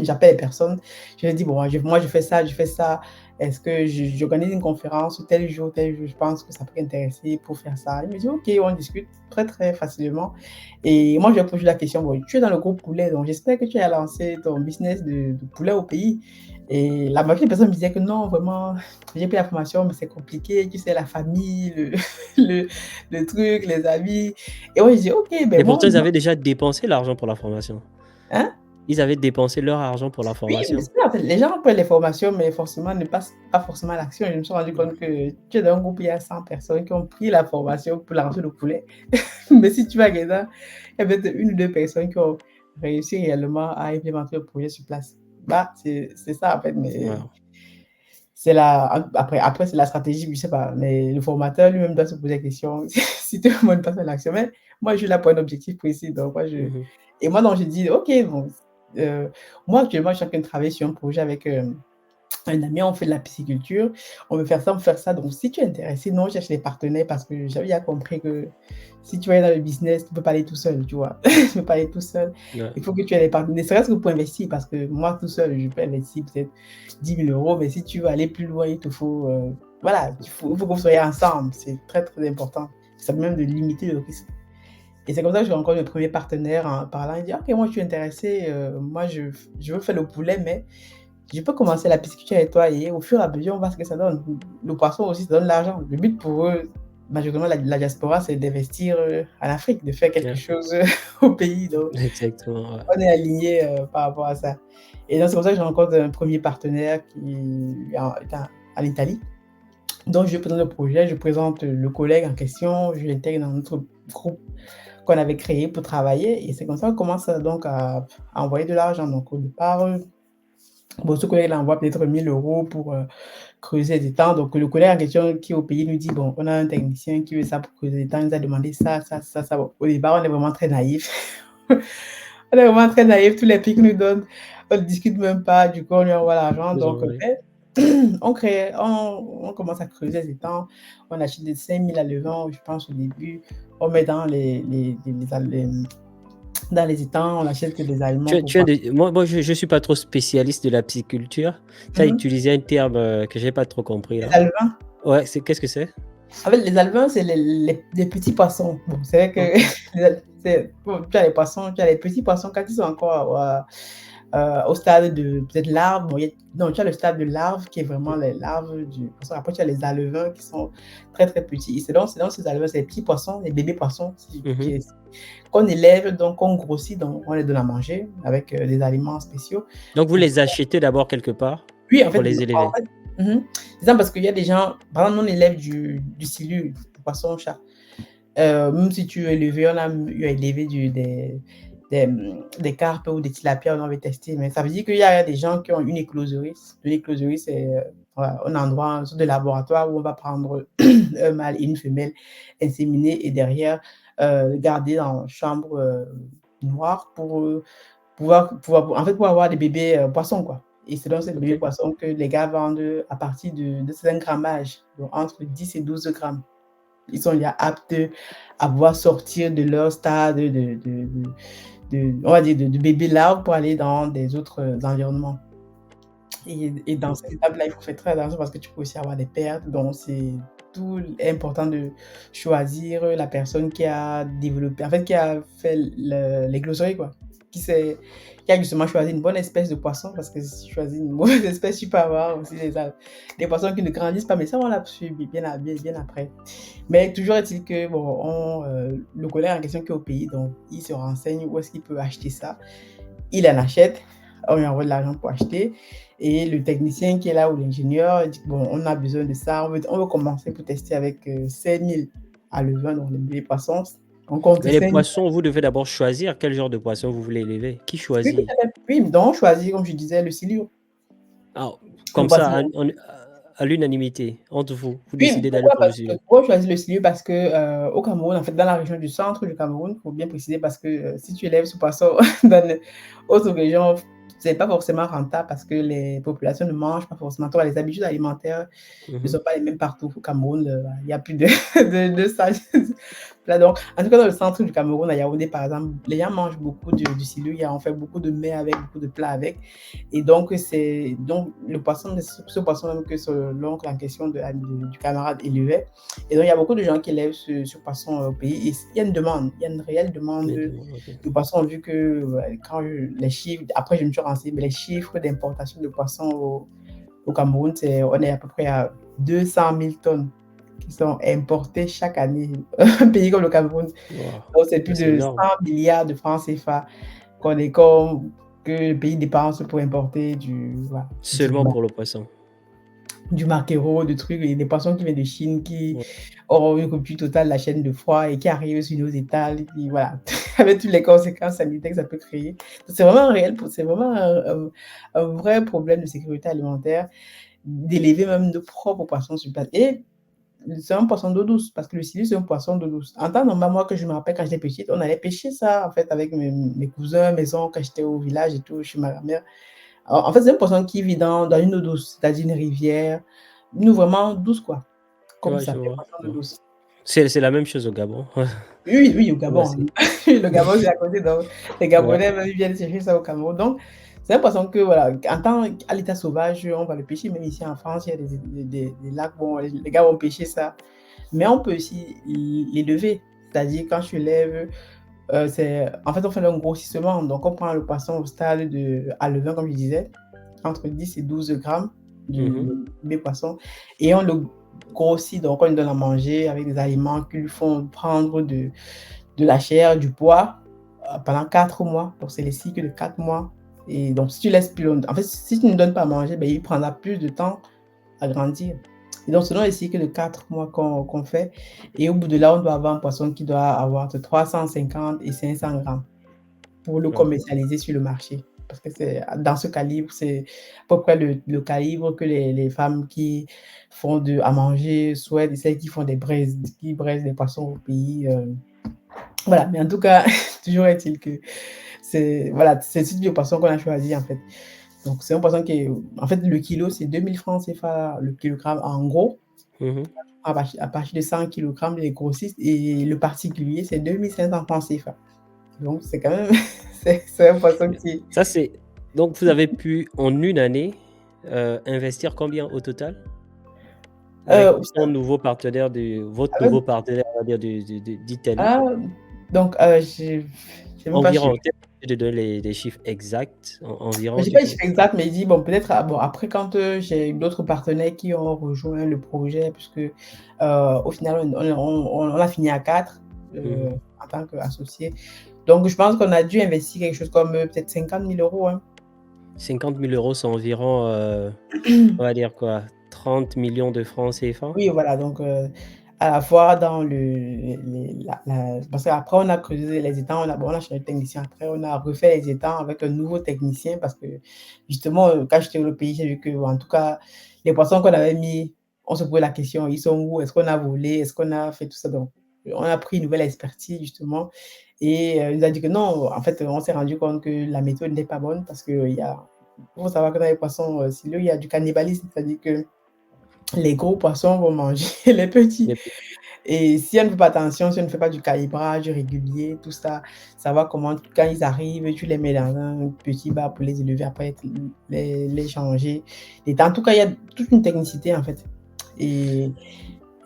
j'appelle les personnes. Je leur dis, bon, moi, je fais ça, je fais ça. Est-ce que j'organise une conférence tel jour, je pense que ça peut intéresser pour faire ça. Il me dit, OK, on discute très, très facilement. Et moi, je lui pose la question, bon, tu es dans le groupe poulet, donc j'espère que tu as lancé ton business de poulet au pays. Et la majorité des personnes me disaient que non, vraiment, j'ai pris la formation, mais c'est compliqué, tu sais, la famille, le, le truc, les amis. Et moi, je dis, OK, ben Et moi, pourtant, ils avaient déjà dépensé l'argent pour la formation. hein? Ils avaient dépensé leur argent pour la Oui, mais formation. c'est ça, en fait, les gens prennent les formations, mais forcément ne passent pas forcément à l'action. Je me suis rendu Mmh. compte que tu es dans un groupe, il y a 100 personnes qui ont pris la formation pour lancer le poulet. Mais si tu vas regarder, il y a peut-être 1 ou 2 personnes qui ont réussi réellement à implémenter le projet sur place. Bah, c'est ça, en fait, mais Waouh. après c'est la stratégie, je sais pas, mais le formateur lui-même doit se poser la question si tout le monde passe à l'action. Mais moi, je suis là pour un objectif précis, donc moi, Mmh mh. donc je dis: «OK, bon», heu, moi, actuellement, je suis en train de travailler sur un projet avec, un ami, on fait de la pisciculture, on veut faire ça, on veut faire ça. Donc, si tu es intéressé, non, on cherche des partenaires parce que j'avais bien compris que si tu vas dans le business, tu ne peux pas aller tout seul, tu vois. Tu peux pas aller tout seul. Ouais. Il faut que tu aies des partenaires, ne serait-ce que pour investir, parce que moi, tout seul, je peux investir peut-être 10 000 €, mais si tu veux aller plus loin, il te faut, voilà, il faut que vous soyez ensemble. C'est très, très important. Ça permet même de limiter le risque. Et c'est comme ça que je rencontre mes premiers partenaires en parlant. Il dit: «OK, moi, je suis intéressé, moi, je veux faire le poulet, mais je peux commencer la pisciculture avec toi et au fur et à mesure, on voit ce que ça donne. Le poisson aussi, ça donne de l'argent. Le but pour eux, majoritairement la diaspora, c'est d'investir, en Afrique, de faire quelque Ouais. chose, au pays. Donc, Exactement, ouais. on est alignés, par rapport à ça. Et donc c'est comme ça que je rencontre un premier partenaire qui est en Italie. Donc je présente le projet, je présente le collègue en question, je l'intègre dans notre groupe qu'on avait créé pour travailler et c'est comme ça qu'on commence, donc à envoyer de l'argent. Donc au départ, bon, ce collègue-là envoie peut-être 1 000 € pour, creuser des temps. Donc le collègue en question qui est au pays nous dit: «Bon, on a un technicien qui veut ça pour creuser des temps, il nous a demandé ça, ça, ça, ça». Bon, au départ, on est vraiment très naïfs. On est vraiment très naïfs, tous les prix qu'il nous donne, on ne discute même pas, du coup, on lui envoie l'argent. Ils Donc, ont ouais. beh, on commence à creuser des temps, on achète des 5 000 à levant, je pense, au début. On met dans Dans les étangs, on achète que des aliments pour Tu as pas. des moi je suis pas trop spécialiste de la pisciculture. Tu as Mhm. utilisé un terme, que j'ai pas trop compris Les là. alevins. Ouais, c'est qu'est-ce que c'est? En fait, les alevins, c'est les petits poissons. Bon, c'est vrai que OK. bon, tu as les poissons, tu as les petits poissons quand ils sont encore au stade de peut-être larve. Bon, non, tu as le stade de larve qui est vraiment les larves du poisson. Après, tu as les alevins qui sont très, très petits. Et c'est donc ces alevins, c'est les petits poissons, les bébés poissons Mmh. qu'on élève, donc qu'on grossit, donc on les donne à manger avec des aliments spéciaux. Donc vous Pour les achetez d'abord quelque part Oui, en pour fait, les élever? c'est ça parce qu'il y a des gens, par exemple, on élève du silure, du poisson-chat. Même si tu es élevé, on a eu à élever des carpes ou des tilapias, on avait testé, mais ça veut dire qu'il y a des gens qui ont une écloserie. Une écloserie, c'est voilà, un endroit, une sorte de laboratoire où on va prendre un mâle et une femelle, inséminer et derrière garder dans une chambre noire pour en fait, pour avoir des bébés poissons, quoi. Et c'est dans ces bébés OK. poissons que les gars vendent à partir de certains grammages, donc entre 10 et 12 grammes. Ils sont déjà aptes à pouvoir sortir de leur stade on va dire de bébé larve pour aller dans des autres, environnements et dans cette OK. étape-là, il faut faire très attention parce que tu peux aussi avoir des pertes, donc c'est tout important de choisir la personne qui a développé en fait, qui a fait les glosseries, quoi. Qui s'est qui a justement choisi une bonne espèce de poisson parce que si tu choisis une mauvaise espèce, tu peux avoir aussi des poissons qui ne grandissent pas, mais ça, on l'a su bien après. Mais toujours est-il que bon, le collègue en question qui est au pays, donc il se renseigne où est-ce qu'il peut acheter ça. Il en achète, on lui envoie de l'argent pour acheter et le technicien qui est là ou l'ingénieur il dit: «Bon, on a besoin de ça, on veut commencer pour tester avec, 5 000 à levain, donc les poissons». On compte Mais les 5 000. poissons, vous devez d'abord choisir quel genre de poisson vous voulez élever. Qui Oui, tout choisit? à fait. Oui, donc on choisit, comme je disais, le silure, Ah, le comme ça, poisson. à l'unanimité entre vous, vous Oui, décidez d'aller pour le sud? pourquoi on choisit le silure? Parce que, au Cameroun, en fait, dans la région du centre du Cameroun, il faut bien préciser parce que, si tu élèves ce poisson dans les autres régions, c'est pas forcément rentable parce que les populations ne mangent pas forcément. Tu vois, les habitudes alimentaires ne Mmh. sont pas les mêmes partout. Au Cameroun, il y a plus de de ça. Là, donc, en tout cas, dans le centre du Cameroun, à Yaoundé, par exemple, les gens mangent beaucoup du silure. On fait beaucoup de mets avec, beaucoup de plats avec. Et donc, c'est donc le poisson, ce poisson même que l'oncle en question du camarade élevait. Et donc, il y a beaucoup de gens qui élèvent ce poisson au pays. Et il y a une demande, il y a une réelle demande Les de demandes, OK. poisson, vu que les chiffres, après je me suis renseigné, mais les chiffres d'importation de poissons au Cameroun, on est à peu près à 200 000 tonnes qui sont importées chaque année. Un pays comme le Cameroun, Waouh! donc c'est plus Ouais, c'est de 100 énorme. milliards de francs CFA qu'on est comme que le pays dépense pour importer voilà, Seulement pour le poisson. du maquereau, de trucs et des poissons qui viennent de Chine qui Ouais. auront une rupture totale de la chaîne de froid et qui arrivent sur nos étals et puis voilà, avec toutes les conséquences sanitaires que ça peut créer. Donc c'est vraiment un réel c'est vraiment un vrai problème de sécurité alimentaire d'élever même nos propres poissons sur place et c'est un poisson d'eau douce parce que le silure, c'est un poisson d'eau douce. En temps normal, moi, que je me rappelle quand j'étais petite, on allait pêcher ça, en fait, avec mes cousins, mes oncles, quand j'étais au village et tout, chez ma grand-mère. En fait, c'est un poisson qui vit dans une eau douce, c'est-à-dire une rivière, une eau vraiment douce, quoi. Comme Ouais, ça je s'appelle, vois. poisson d'eau Ouais. douce. C'est la même chose au Gabon. Oui, oui, oui, au Ouais, Gabon. c'est Le Gabon, c'est à côté, donc les ouais. Gabonais, même, ils viennent chercher ça au Cameroun. Donc, c'est un poisson que, voilà, en temps, à l'état sauvage, on va le pêcher. Même ici en France, il y a des lacs, bon, les gars vont pêcher ça. Mais on peut aussi l'élever. C'est-à-dire, quand tu lèves, en fait, on fait un grossissement. Donc, on prend le poisson au stade à levain, comme je disais, entre 10 et 12 grammes du Mmh. bébé poisson. Et on le grossit. Donc, on lui donne à manger avec des aliments qui lui font prendre de la chair, du poids pendant 4 mois. Donc, c'est les cycles de 4 mois. Et donc, si tu laisses plus longtemps, en fait, si tu ne donnes pas à manger, ben, il prendra plus de temps à grandir. Et donc, selon les cycles de 4 mois qu'on fait, et au bout de là, on doit avoir un poisson qui doit avoir entre 350 et 500 grammes pour le Ouais. commercialiser sur le marché. Parce que c'est dans ce calibre, c'est à peu près le calibre que les femmes qui font à manger souhaitent et celles qui font qui braisent des poissons au pays. Voilà, mais en tout cas, toujours est-il que voilà, c'est ce type de poisson qu'on a choisi en fait. Donc, c'est un poisson qui est, en fait, le kilo, c'est 2 000 francs CFA le kilogramme en gros. Mmh. À partir de 100 kilogrammes, les grossistes et le particulier, c'est 2 500 francs CFA. Donc c'est quand même c'est un poisson qui Ça, c'est donc vous avez pu, en une année, investir combien au total? Avec vous ton savez nouveau partenaire de votre avec nouveau partenaire, on va dire de d'Italie? ah, donc j'ai même pas Environ, su de donner les chiffres exacts, environ, j'ai tu pas les penses? chiffres exacts, mais il dit bon peut-être bon après quand, j'ai d'autres partenaires qui ont rejoint le projet puisque, au final on a fini à 4 Mmh. en tant qu'associés. Donc je pense qu'on a dû investir quelque chose comme, peut-être 50 000 €, hein. 50 000 €, c'est environ, on va dire quoi? 30 millions de francs CFA? Oui, voilà, donc à la fois dans le les la parce qu'après on a creusé les étangs, on a bon, on a changé de technicien après, on a refait les étangs avec un nouveau technicien parce que justement, quand j'étais au pays, j'ai vu que, en tout cas, les poissons qu'on avait mis, on se posait la question: «Ils sont où? Est-ce qu'on a volé? Est-ce qu'on a fait tout ça?» Donc on a pris une nouvelle expertise justement et il nous a dit que non, en fait, on s'est rendu compte que la méthode n'était pas bonne parce qu'il y a il faut savoir que dans les poissons, s'il y a du cannibalisme, c'est-à-dire que les gros poissons vont manger les petits Les petits. et si on ne fait pas attention, si on ne fait pas du calibrage régulier, tout ça, savoir comment quand ils arrivent, tu les mets dans un petit bar pour les élever, après les changer et en tout cas, il y a toute une technicité, en fait et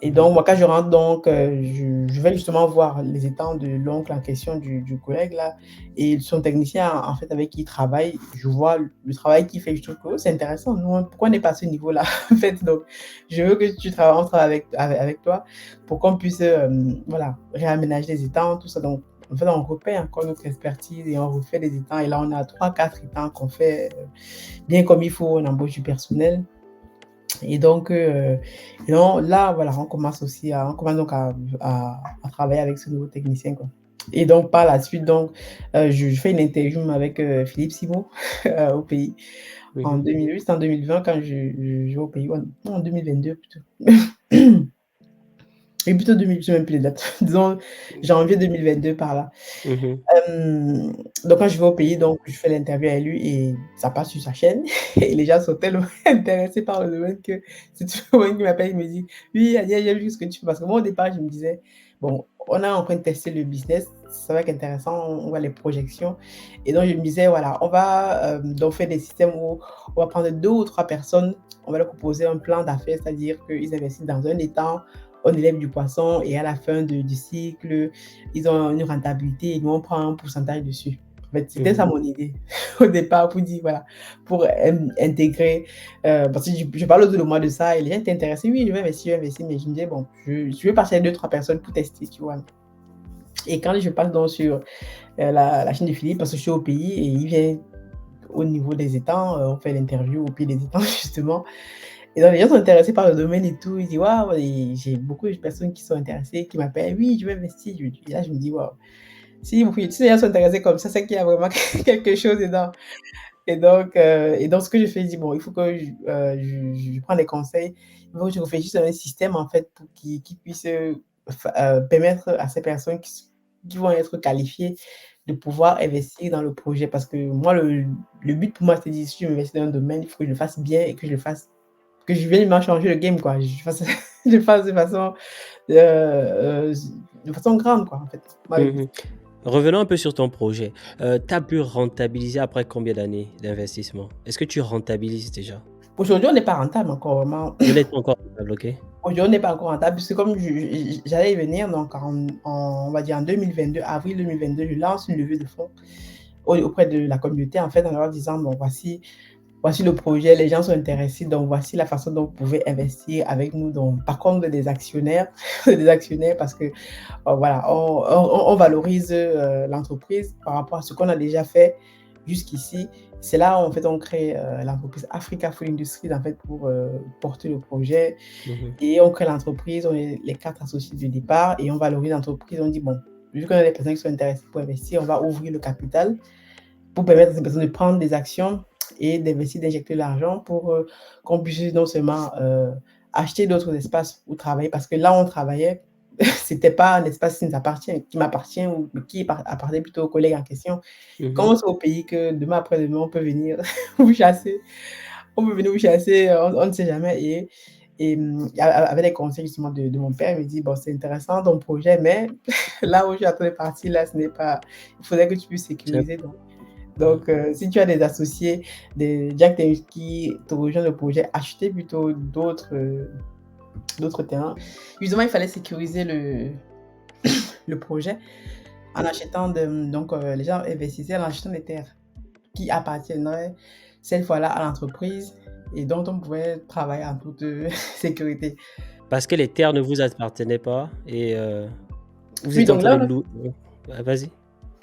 et Mmh. donc moi, quand je rentre donc, je vais justement voir les étangs de l'oncle en question du collègue là et son technicien en fait avec qui il travaille, je vois le travail qu'il fait, je trouve que: «Oh, c'est intéressant, nous pourquoi on n'est pas à ce niveau-là?» en fait, donc je veux que tu travailles on travaille avec toi pour qu'on puisse, voilà, réaménager les étangs, tout ça, donc en fait, on repère encore notre expertise et on refait les étangs et là, on a 3 4 étangs qu'on fait, bien comme il faut, on embauche du personnel et donc, et non, là, voilà, on commence donc à travailler avec ce nouveau technicien, quoi. Et donc par la suite, donc, je fais une intérim avec, Philippe Simon, au pays Mmh en mh. 2008, c'était en 2020 quand je vais au pays, ouais, non, en 2022 plutôt. Et plutôt 2000, je sais même plus les dates, disons janvier 2022 par là. Mmh. Hem, donc quand je vais au pays, donc je fais l'interview avec lui et ça passe sur sa chaîne et les gens sont tellement intéressés par le domaine que c'est toujours moi qui m'appelle, il me dit: «Oui, Agnès, j'ai vu ce que tu fais». Parce que moi, au départ, je me disais: «Bon, on est en train de tester le business, ça va être intéressant, on voit les projections» et donc je me disais: «Voilà, on va, donc faire des systèmes où on va prendre 2 ou 3 personnes, on va leur proposer un plan d'affaires, c'est-à-dire qu'ils investissent dans un étang, on élève du poisson et à la fin du cycle, ils ont une rentabilité et nous on prend un pourcentage dessus. En fait, c'était ça Mmh. mon idée au départ pour dire voilà, pour intégrer, parce que je parle autour de moi de ça et les gens étaient intéressés: «Oui, je vais investir», mais je me disais: «Bon, je vais passer à 2-3 personnes pour tester», tu vois? Et quand je passe donc sur, la chaîne de Philippe parce que je suis au pays et il vient au niveau des étangs, on fait l'interview au pied des étangs justement et donc les gens sont intéressés par le domaine et tout. Ils disent: «Waouh» et j'ai beaucoup de personnes qui sont intéressées, qui m'appellent: «Oui, je veux investir». Et là, je me dis: «Waouh». Si les gens sont intéressés comme ça, c'est qu'il y a vraiment quelque chose dedans et donc ce que je fais, je dis: «Bon, il faut que je prends des conseils. Il faut que je réfléchisse à un système, en fait, pour qui puisse, permettre à ces personnes qui vont être qualifiées de pouvoir investir dans le projet». Parce que moi, le but pour moi, c'est de dire: «Si je m'investis dans un domaine, il faut que je le fasse bien et que je le fasse que je vienne vraiment changer le game, quoi». Je fasse je le fasse de façon grande, quoi, en fait. Moi, le but Mmh. Revenons un peu sur ton projet. Tu as pu rentabiliser après combien d'années d'investissement? Est-ce que tu rentabilises déjà? aujourd'hui, on n'est pas rentable encore, vraiment. Vous n'êtes pas encore rentable, OK. Aujourd'hui, on n'est pas encore rentable puisque comme j'allais y venir, donc on va dire en 2022, avril 2022, je lance une levée de fonds auprès de la communauté, en fait, en leur disant: «Bon, voici le projet, les gens sont intéressés, donc voici la façon dont vous pouvez investir avec nous». Donc par contre, des actionnaires, des actionnaires parce que, voilà, on valorise, l'entreprise par rapport à ce qu'on a déjà fait jusqu'ici. C'est là, en fait, on crée, l'entreprise Africa Food Industries, en fait, pour, porter le projet Mmh. et on crée l'entreprise, on est les 4 associés du départ et on valorise l'entreprise. On dit: «Bon, vu qu'on a des personnes qui sont intéressées pour investir, on va ouvrir le capital pour permettre à ces personnes de prendre des actions et d'investir, d'injecter de l'argent pour, qu'on puisse non seulement, acheter d'autres espaces où travailler». Parce que là, où on travaillait, c'était pas un espace qui m'appartient ou qui appartenait plutôt aux collègues en question. Mmh. Quand c'est au pays que demain après-demain, on peut venir vous chasser, on peut venir vous chasser, on ne sait jamais Et avec les conseils justement de mon père, il me dit: «Bon, c'est intéressant ton projet, mais là où je suis en train de partir là, ce n'est pas il faudrait que tu puisses C'est sécuriser donc ouais. si tu as des associés, des gens qui te rejoignent le projet, acheter plutôt d'autres terrains». Justement, il fallait sécuriser le projet en achetant les gens investissaient en achetant des terres qui appartiendraient cette fois-là à l'entreprise et dont on pouvait travailler en toute, sécurité. Parce que les terres ne vous appartenaient pas et vous Oui, étiez en train de louer vas-y.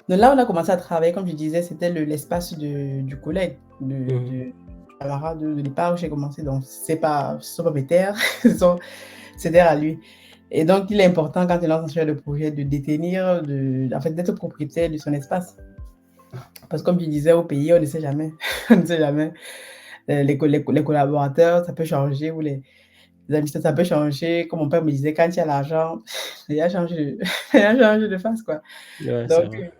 donc là, on a commencé à travailler, comme je disais, c'était l'espace du collègue, Mmh mh. du camarade de départ où j'ai commencé. Donc, ce sont pas mes terres, ce sont ses terres à lui. Et donc, il est important quand on lance un projet de projet de détenir, en fait, d'être propriétaire de son espace. Parce que comme je disais, au pays, on ne sait jamais. On ne sait jamais. Les collaborateurs, ça peut changer, ou les amitiés, ça peut changer. Comme mon père me disait, quand il y a l'argent, il a changé de, il a changé de face, quoi. Ouais, c'est Donc, vrai.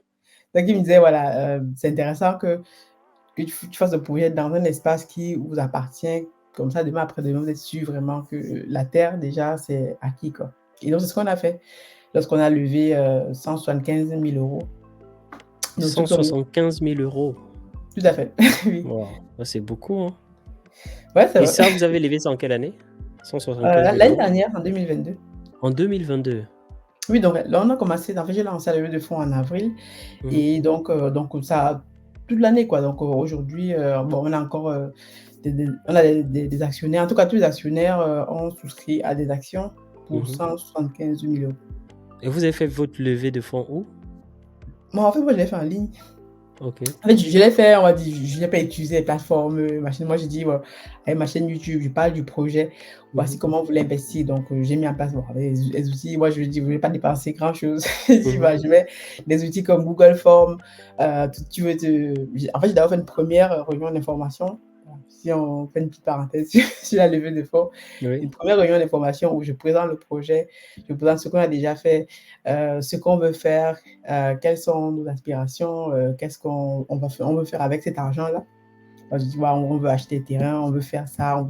il me disait, voilà, c'est intéressant que tu fasses le projet dans un espace qui vous appartient. Comme ça, demain après-demain, vous êtes sûr vraiment que la terre, déjà, c'est acquis, quoi. Et donc, c'est ce qu'on a fait lorsqu'on a levé 175 000 euros. Nos cent trucs sont soixante-quinze mille euros. tout à fait. Oui. Waouh! Ouais, c'est beaucoup, hein. Ouais, c'est Et vrai. ça, vous avez levé ça en quelle année? 175 000 L'année euros? dernière, en 2022. En 2022? Oui, donc là, on a commencé, en fait, j'ai lancé la levée de fonds en avril Mmh mh. et donc ça toute l'année, quoi. Donc aujourd'hui, bon, on a encore, on a des actionnaires. En tout cas, tous les actionnaires, ont souscrit à des actions pour Mmh mh. 175 000 euros. Et vous avez fait votre levée de fonds où? Moi, en fait, moi, je l'ai fait en ligne. OK. En fait, je l'ai fait, on va dire, je n'ai pas utilisé les plateformes, machin. Moi, j'ai dit, avec ma chaîne YouTube, je parle du projet. Mmh Voici mh. comment vous l'investir. Donc, j'ai mis en place, bon, avec les outils. Moi, je dis, je ne vais pas dépenser grand-chose. J'ai dit, Mmh mh. bah, je mets des outils comme Google Forms. Tu veux en fait, j'ai d'abord fait une première réunion d'information. Voilà. Si on fait une petite parenthèse sur la levée de fonds, Oui. une première réunion d'information où je présente le projet, je présente ce qu'on a déjà fait, ce qu'on veut faire, quelles sont nos aspirations, qu'est-ce on veut faire avec cet argent-là. Moi, je dis, voilà, on veut acheter des terrains, on veut faire ça,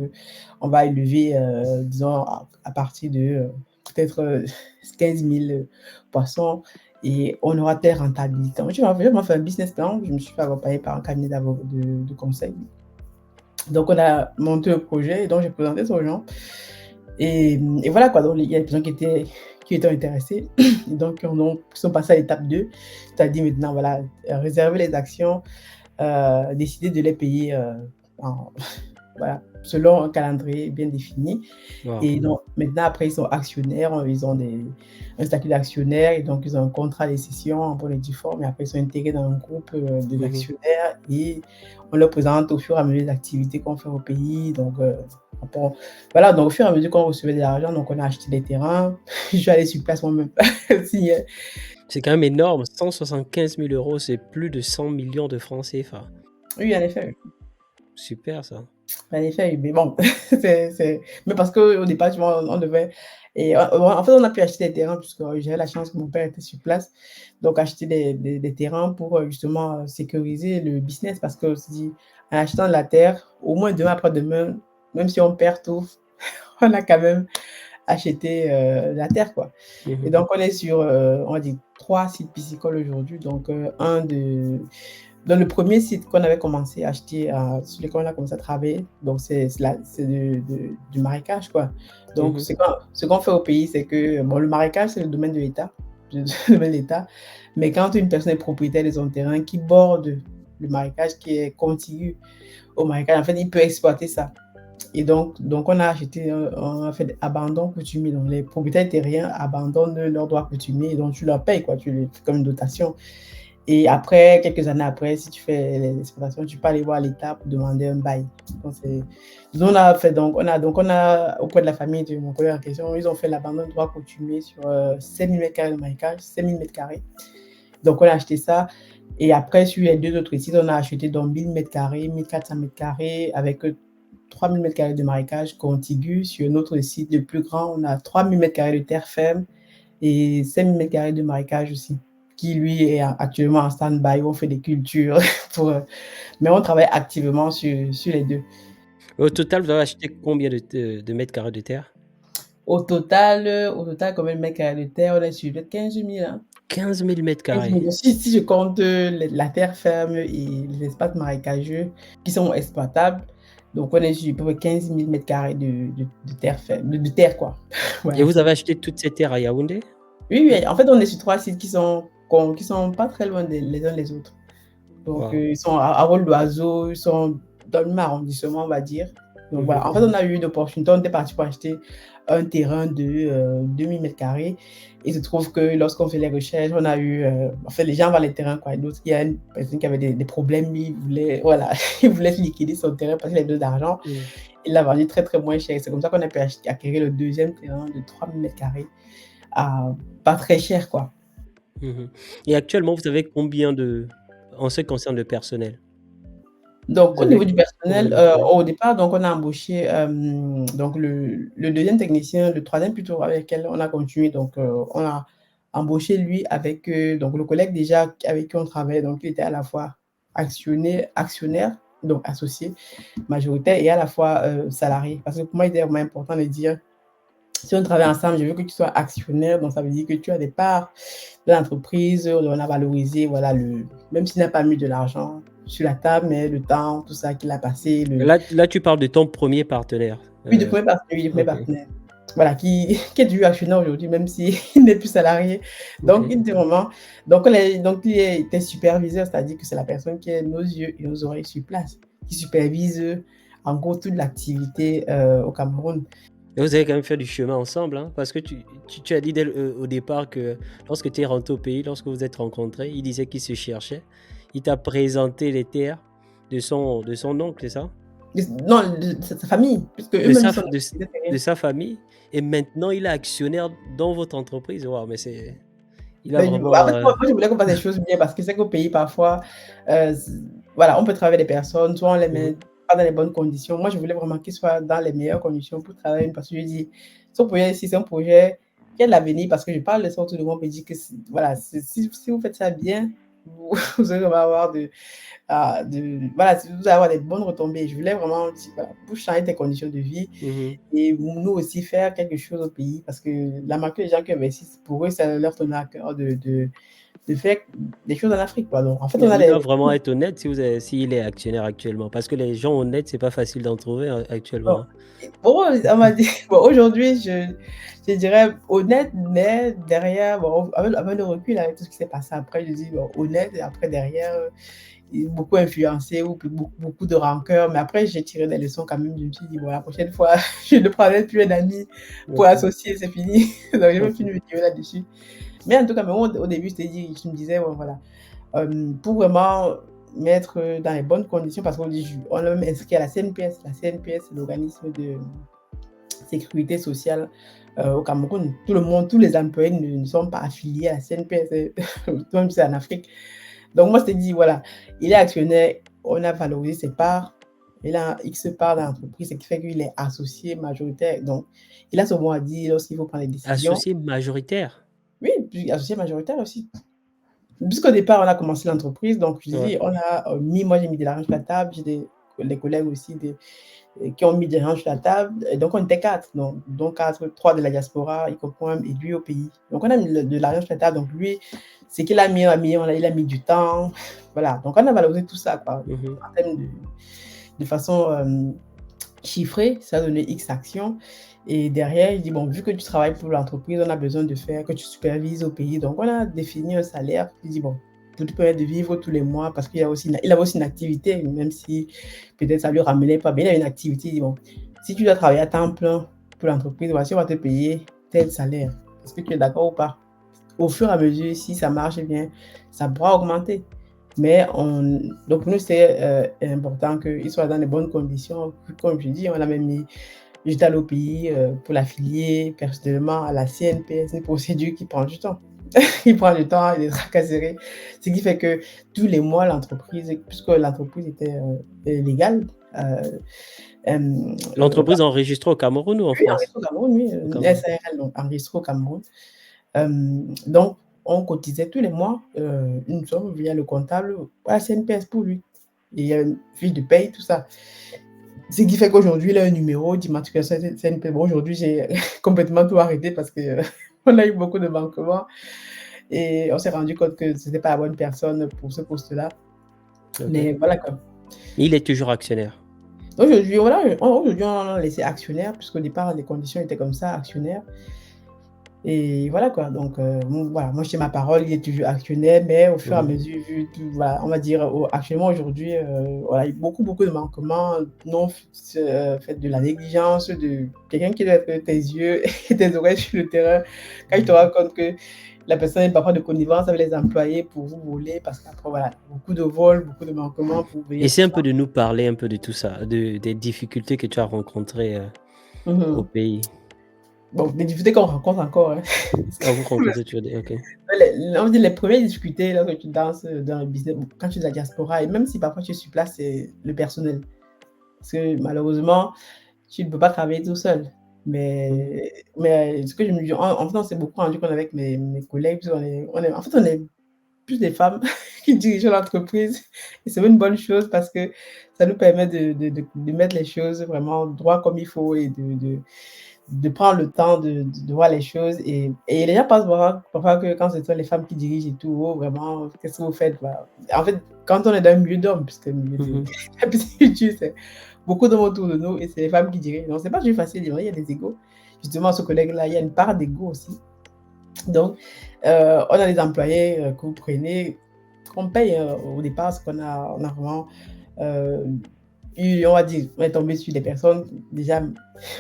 on va élever, disons, à partir de peut-être 15 000 poissons et on aura telle rentabilité. Moi, j'ai vraiment fait un business plan, je me suis fait accompagner par un cabinet de conseil. Donc, on a monté le projet et donc j'ai présenté ça aux gens. Et voilà quoi, donc il y a des personnes qui étaient intéressées et donc qui sont passées à l'étape 2, c'est-à-dire maintenant voilà, réserver les actions, décider de les payer, en voilà, selon un calendrier bien défini. Waouh! Et donc maintenant après ils sont actionnaires, ils ont un statut d'actionnaire et donc ils ont un contrat de cession en bonne et due forme et après ils sont intégrés dans un groupe, de Mmh mh. d'actionnaires et on leur présente au fur et à mesure les activités qu'on fait au pays donc bon, voilà, donc au fur et à mesure qu'on recevait de l'argent, donc on a acheté des terrains. Je suis allée sur place moi-même signer. C'est quand même énorme, 175 000 euros, c'est plus de 100 millions de francs CFA. Oui, en effet, oui. Super ça. En effet, oui, mais bon, mais parce qu'au départ, tu vois, on devait et en fait, on a pu acheter des terrains puisque j'avais la chance que mon père était sur place, donc acheter des terrains pour, justement, sécuriser le business parce qu'on se dit: «En achetant de la terre, au moins demain après-demain, même si on perd tout, on a quand même acheté, la terre, quoi». Mmh Et mh. donc on est sur, on va dire 3 sites piscicoles aujourd'hui, donc un dans le premier site qu'on avait commencé à acheter, sur lequel on a commencé à travailler, donc c'est du marécage, quoi. Mmh Donc mh. ce qu'on fait au pays, c'est que bon, le marécage, c'est le domaine de l'État, le domaine de l'État, mais quand une personne est propriétaire de son terrain qui borde le marécage, qui est contigu au marécage, en fait, il peut exploiter ça. Et donc on a acheté, on a fait abandon coutumier, donc les propriétaires terriens abandonnent leurs droits coutumiers et donc tu leur payes, quoi, tu les fais comme une dotation. Et après, quelques années après, si tu fais l'exploitation, tu peux aller voir l'État pour demander un bail. Donc c'est nous on a auprès de la famille de mon collègue en question, ils ont fait l'abandon de droit coutumier sur, 5 000 m² de marécage, 5 000 m². Donc on a acheté ça et après sur les 2 autres sites, on a acheté donc 1 000 m², 1 400 m² avec, 3 000 m² de marécage contigu. Sur un autre site, le plus grand, on a 3 000 m² de terre ferme et 5 000 m² de marécage aussi, qui lui est actuellement en stand-by. On fait des cultures pour, mais on travaille activement sur les 2. Au total, vous avez acheté combien de mètres carrés de terre? Au total, combien de mètres carrés de terre? On est sur peut-être 15 000, hein. 15 000 mètres 15 carrés. 000. Si je compte la terre ferme et les espaces marécageux qui sont exploitables, donc on est sur à peu près 15 000 mètres carrés de terre ferme, de terre, quoi. Et Voilà, vous c'est avez acheté toutes ces terres à Yaoundé? oui, oui, en fait, on est sur 3 sites qui sont pas très loin les uns des autres. Donc, Waouh! ils sont à vol d'oiseau, ils sont dans le même arrondissement, on va dire. Donc Mmh. voilà, en fait, on a eu une opportunité, on était parti pour acheter un terrain de 2 000 m². Il se trouve que lorsqu'on fait les recherches, on a eu, en fait, les gens vendent les terrains, quoi. Et d'autres, il y a une personne qui avait des problèmes, il voulait, voilà, il voulait liquider son terrain parce qu'il avait besoin d'argent. Mmh. Il l'a vendu très, très moins cher. C'est comme ça qu'on a pu acquérir le deuxième terrain de 3 000 m² à pas très cher, quoi. Mmh. Et actuellement, vous avez combien en ce qui concerne le personnel? Donc Vous au niveau avez du combien personnel, d'employés? au départ, donc on a embauché, donc le 2e technicien, le troisième plutôt avec lequel on a continué, donc on a embauché lui avec, donc le collègue déjà avec qui on travaillait, donc il était à la fois actionnaire, donc associé majoritaire et à la fois, salarié. Parce que pour moi, il était vraiment important de dire: «Si on travaille ensemble, je veux que tu sois actionnaire», donc ça veut dire que tu as des parts de l'entreprise, on a valorisé, voilà, même s'il n'a pas mis de l'argent sur la table, mais le temps, tout ça qu'il a passé, Là, tu parles de ton premier partenaire? oui, du premier partenaire, oui, du premier OK, partenaire. Voilà, qui est devenu actionnaire aujourd'hui, même s'il n'est plus salarié. Donc, OK. il était vraiment, donc il était superviseur, c'est-à-dire que c'est la personne qui est nos yeux et nos oreilles sur place, qui supervise, en gros, toute l'activité, au Cameroun. Et vous avez quand même fait du chemin ensemble, hein? Parce que tu as dit au départ que lorsque tu es rentré au pays, lorsque vous êtes rencontrés, il disait qu'il se cherchait. Il t'a présenté les terres de son oncle, c'est ça? Non, de sa famille, puisque De eux-mêmes, sa ils sont f dans de s l'activité de terrienne. sa famille et maintenant il est actionnaire dans votre entreprise. Waouh, mais c'est il a Ben, en vraiment, fait, moi, je voulais qu'on fasse les choses bien parce que c'est qu'au pays, parfois, c voilà, on peut travailler avec des personnes, soit on les mmh met pas dans les bonnes conditions. Moi, je voulais vraiment qu'ils soient dans les meilleures conditions pour travailler parce que je dis: «Ce projet, si c'est un projet qui a de l'avenir», parce que je parle de ça autour de moi, on me dit que voilà, si vous faites ça bien, vous vous allez vraiment avoir voilà, si vous allez avoir des bonnes retombées. Je voulais vraiment aussi, voilà, pour changer tes conditions de vie mh. et nous aussi faire quelque chose au pays parce que la majorité des gens qui investissent, pour eux, ça leur tenait à cœur de faire des choses en Afrique, quoi. Donc en fait, Mais on a il des doit vraiment être honnête s'il est actionnaire actuellement, parce que les gens honnêtes, c'est pas facile d'en trouver, bon, actuellement, hein. bon, on m'a dit bon, aujourd'hui, je dirais honnête, mais derrière, bon, avec le recul, avec tout ce qui s'est passé après, je dis: «Bon, honnête» et après derrière, beaucoup influencé ou beaucoup de rancœur. Mais après, j'ai tiré des leçons quand même. Je me suis dit: «Bon, la prochaine fois, je ne prendrai plus un ami pour OK, associer, c'est fini». Donc je me suis OK. me tirer là-dessus. Mais en tout cas, mais moi, au début, je me disais: «Bon, voilà». Pour vraiment mettre, dans les bonnes conditions parce on l'a même inscrit à la CNPS. La CNPS, c'est l'organisme de sécurité sociale, au Cameroun. Tout le monde, tous les employés ne sont pas affiliés à la CNPS, même si c'est en Afrique. Donc moi, je t'ai dit, voilà, il est actionnaire, on a valorisé ses parts, il a X parts dans l'entreprise, ce qui fait qu'il est associé majoritaire. Donc, il a son mot à dire lorsqu'il faut prendre des décisions. Associé majoritaire? Oui, puis associé majoritaire aussi. Puisqu'au départ, on a commencé l'entreprise, donc je Ouais. dis, moi j'ai mis de l'argent sur la table, j'ai des collègues aussi qui ont mis de l'argent sur la table, et donc on était 4, donc 4, 3 de la diaspora, y compris moi et lui au pays. Donc on a mis de l'argent sur la table, donc lui, ce qu'il a mis, il a mis du temps, voilà. Donc on a valorisé tout ça, quoi, Mmh. en termes de façon, chiffrée, ça a donné X actions et derrière, il dit: «Bon, vu que tu travailles pour l'entreprise, on a besoin de faire que tu supervises au pays». Donc on a défini un salaire. Il dit: «Bon, pour te permettre de vivre tous les mois», parce il avait aussi une activité, même si peut-être ça lui ramenait pas, mais il avait une activité. Il dit: «Bon, si tu dois travailler à temps plein pour l'entreprise, voici, on va te payer tel salaire. Est-ce que tu es d'accord ou pas?» Au fur et à mesure, si ça marche bien, ça pourra augmenter. Mais donc pour nous, c'est, important qu'il soit dans les bonnes conditions. Comme je dis, on a même mis j'étais allée au pays, pour l'affilier personnellement à la CNPS, une procédure qui prend du temps. Il prend du temps, il est tracasseré. Ce qui fait que tous les mois, puisque l'entreprise était, légale, au L'entreprise enregistrée au Cameroun ou en oui, France? enregistrée au Cameroun, oui, Au une Cameroun. SARL, donc enregistrée au Cameroun. Donc on cotisait tous les mois, une somme via le comptable à la CNPS pour lui. Et il y a une fiche de paye, tout ça. Ce qui fait qu'aujourd'hui, il a un numéro d'immatriculation CNP. Bon, aujourd'hui, j'ai complètement tout arrêté parce que, on a eu beaucoup de manquements et on s'est rendu compte que c'était pas la bonne personne pour ce poste-là. OK. Mais voilà quoi. Il est toujours actionnaire? Aujourd'hui, voilà, aujourd'hui, on l'a laissé actionnaire puisqu'au départ, les conditions étaient comme ça, actionnaire. Et voilà quoi, donc bon voilà, moi je tiens ma parole, il est toujours actionnaire, mais au fur et à Mmh. mesure, vu tout voilà, on va dire au actuellement aujourd'hui, voilà, il y a beaucoup de manquements, non f fait de la négligence, de quelqu'un qui doit être tes yeux et tes oreilles sur le terrain. Quand tu te Mmh. rends compte que la personne est parfois de connivence avec les employés pour vous voler parce qu'après voilà, beaucoup de vols, beaucoup de manquements pour payer tout Essaie un ça. peu de nous parler un peu de tout ça, de des difficultés que tu as rencontrées, au Mmh. pays. Bon, des difficultés qu'on rencontre encore, hein. Ah, vous rencontrez toujours des OK. On va dire les premières difficultés lorsque tu danses dans le business, bon, quand tu es de la diaspora et même si parfois tu es sur place, c'est le personnel. Parce que malheureusement, tu ne peux pas travailler tout seul. Mmh. Mais ce que je me dis, en fait, on s'est beaucoup rendu compte avec mes collègues, parce qu'on est en fait, on est plus des femmes qui dirigent l'entreprise et c'est une bonne chose parce que ça nous permet de mettre les choses vraiment droit comme il faut et de prendre le temps de voir les choses et les gens pensent parfois que quand c'est toi les femmes qui dirigent et tout, oh vraiment, qu'est-ce que vous faites? Bah, en fait, quand on est dans un milieu d'hommes, puisque le milieu Mmh de mh. la pisciculture, c'est beaucoup d'hommes autour de nous et c'est les femmes qui dirigent. Donc c'est pas toujours facile, il y a des égos. Justement, ce collègue-là, il y a une part d'ego aussi. Donc, on a des employés, que vous prenez, qu'on paye, au départ, parce on a vraiment, heu, on va dire, on est tombé sur des personnes déjà,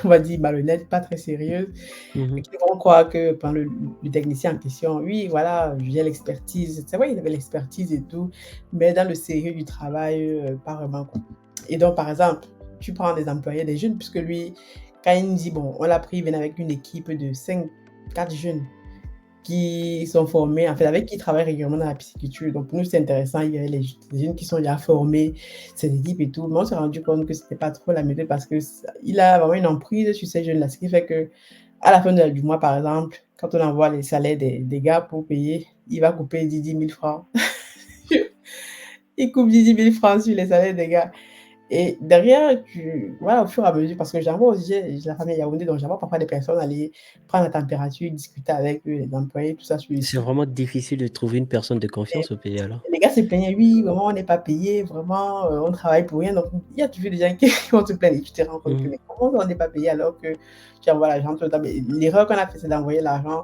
on va dire malhonnêtes, pas très sérieuses et Mmh. qui vont croire que ben, le technicien en question, oui, voilà, j'ai l'expertise. C'est vrai, il avait l'expertise et tout, mais dans le sérieux du travail, pas vraiment, quoi. Et donc, par exemple, tu prends des employés, des jeunes, puisque lui, quand il nous dit, bon, on l'a pris, il vient avec une équipe de 5 4 jeunes qui sont formés, en fait, avec qui ils travaillent régulièrement dans la pisciculture. Donc, pour nous, c'est intéressant. Il y a les jeunes qui sont déjà formés, ces équipes et tout. Mais on s'est rendu compte que c'était pas trop la méthode parce que il a vraiment une emprise sur ces jeunes-là. Ce qui fait que à la fin du mois, par exemple, quand on envoie les salaires des gars pour payer, il va couper 10 000 francs. Il coupe 10 000 francs sur les salaires des gars. Et derrière, voilà, au fur et à mesure, parce que j'envoie aussi, j'ai la famille à Yaoundé, donc j'envoie parfois des personnes aller prendre la température, discuter avec eux, les employés, tout ça sur le C'est site. vraiment difficile de trouver une personne de Et confiance au pays alors? les gars se plaignaient: «Oui, vraiment, on n'est pas payé, vraiment, on travaille pour rien». Donc il y a toujours des gens qui qui vont se plaindre et tu te rends compte que: Mmh. «Mais comment on n'est pas payé alors que tu envoies l'argent tout le temps?» Mais l'erreur qu'on a fait, c'est d'envoyer l'argent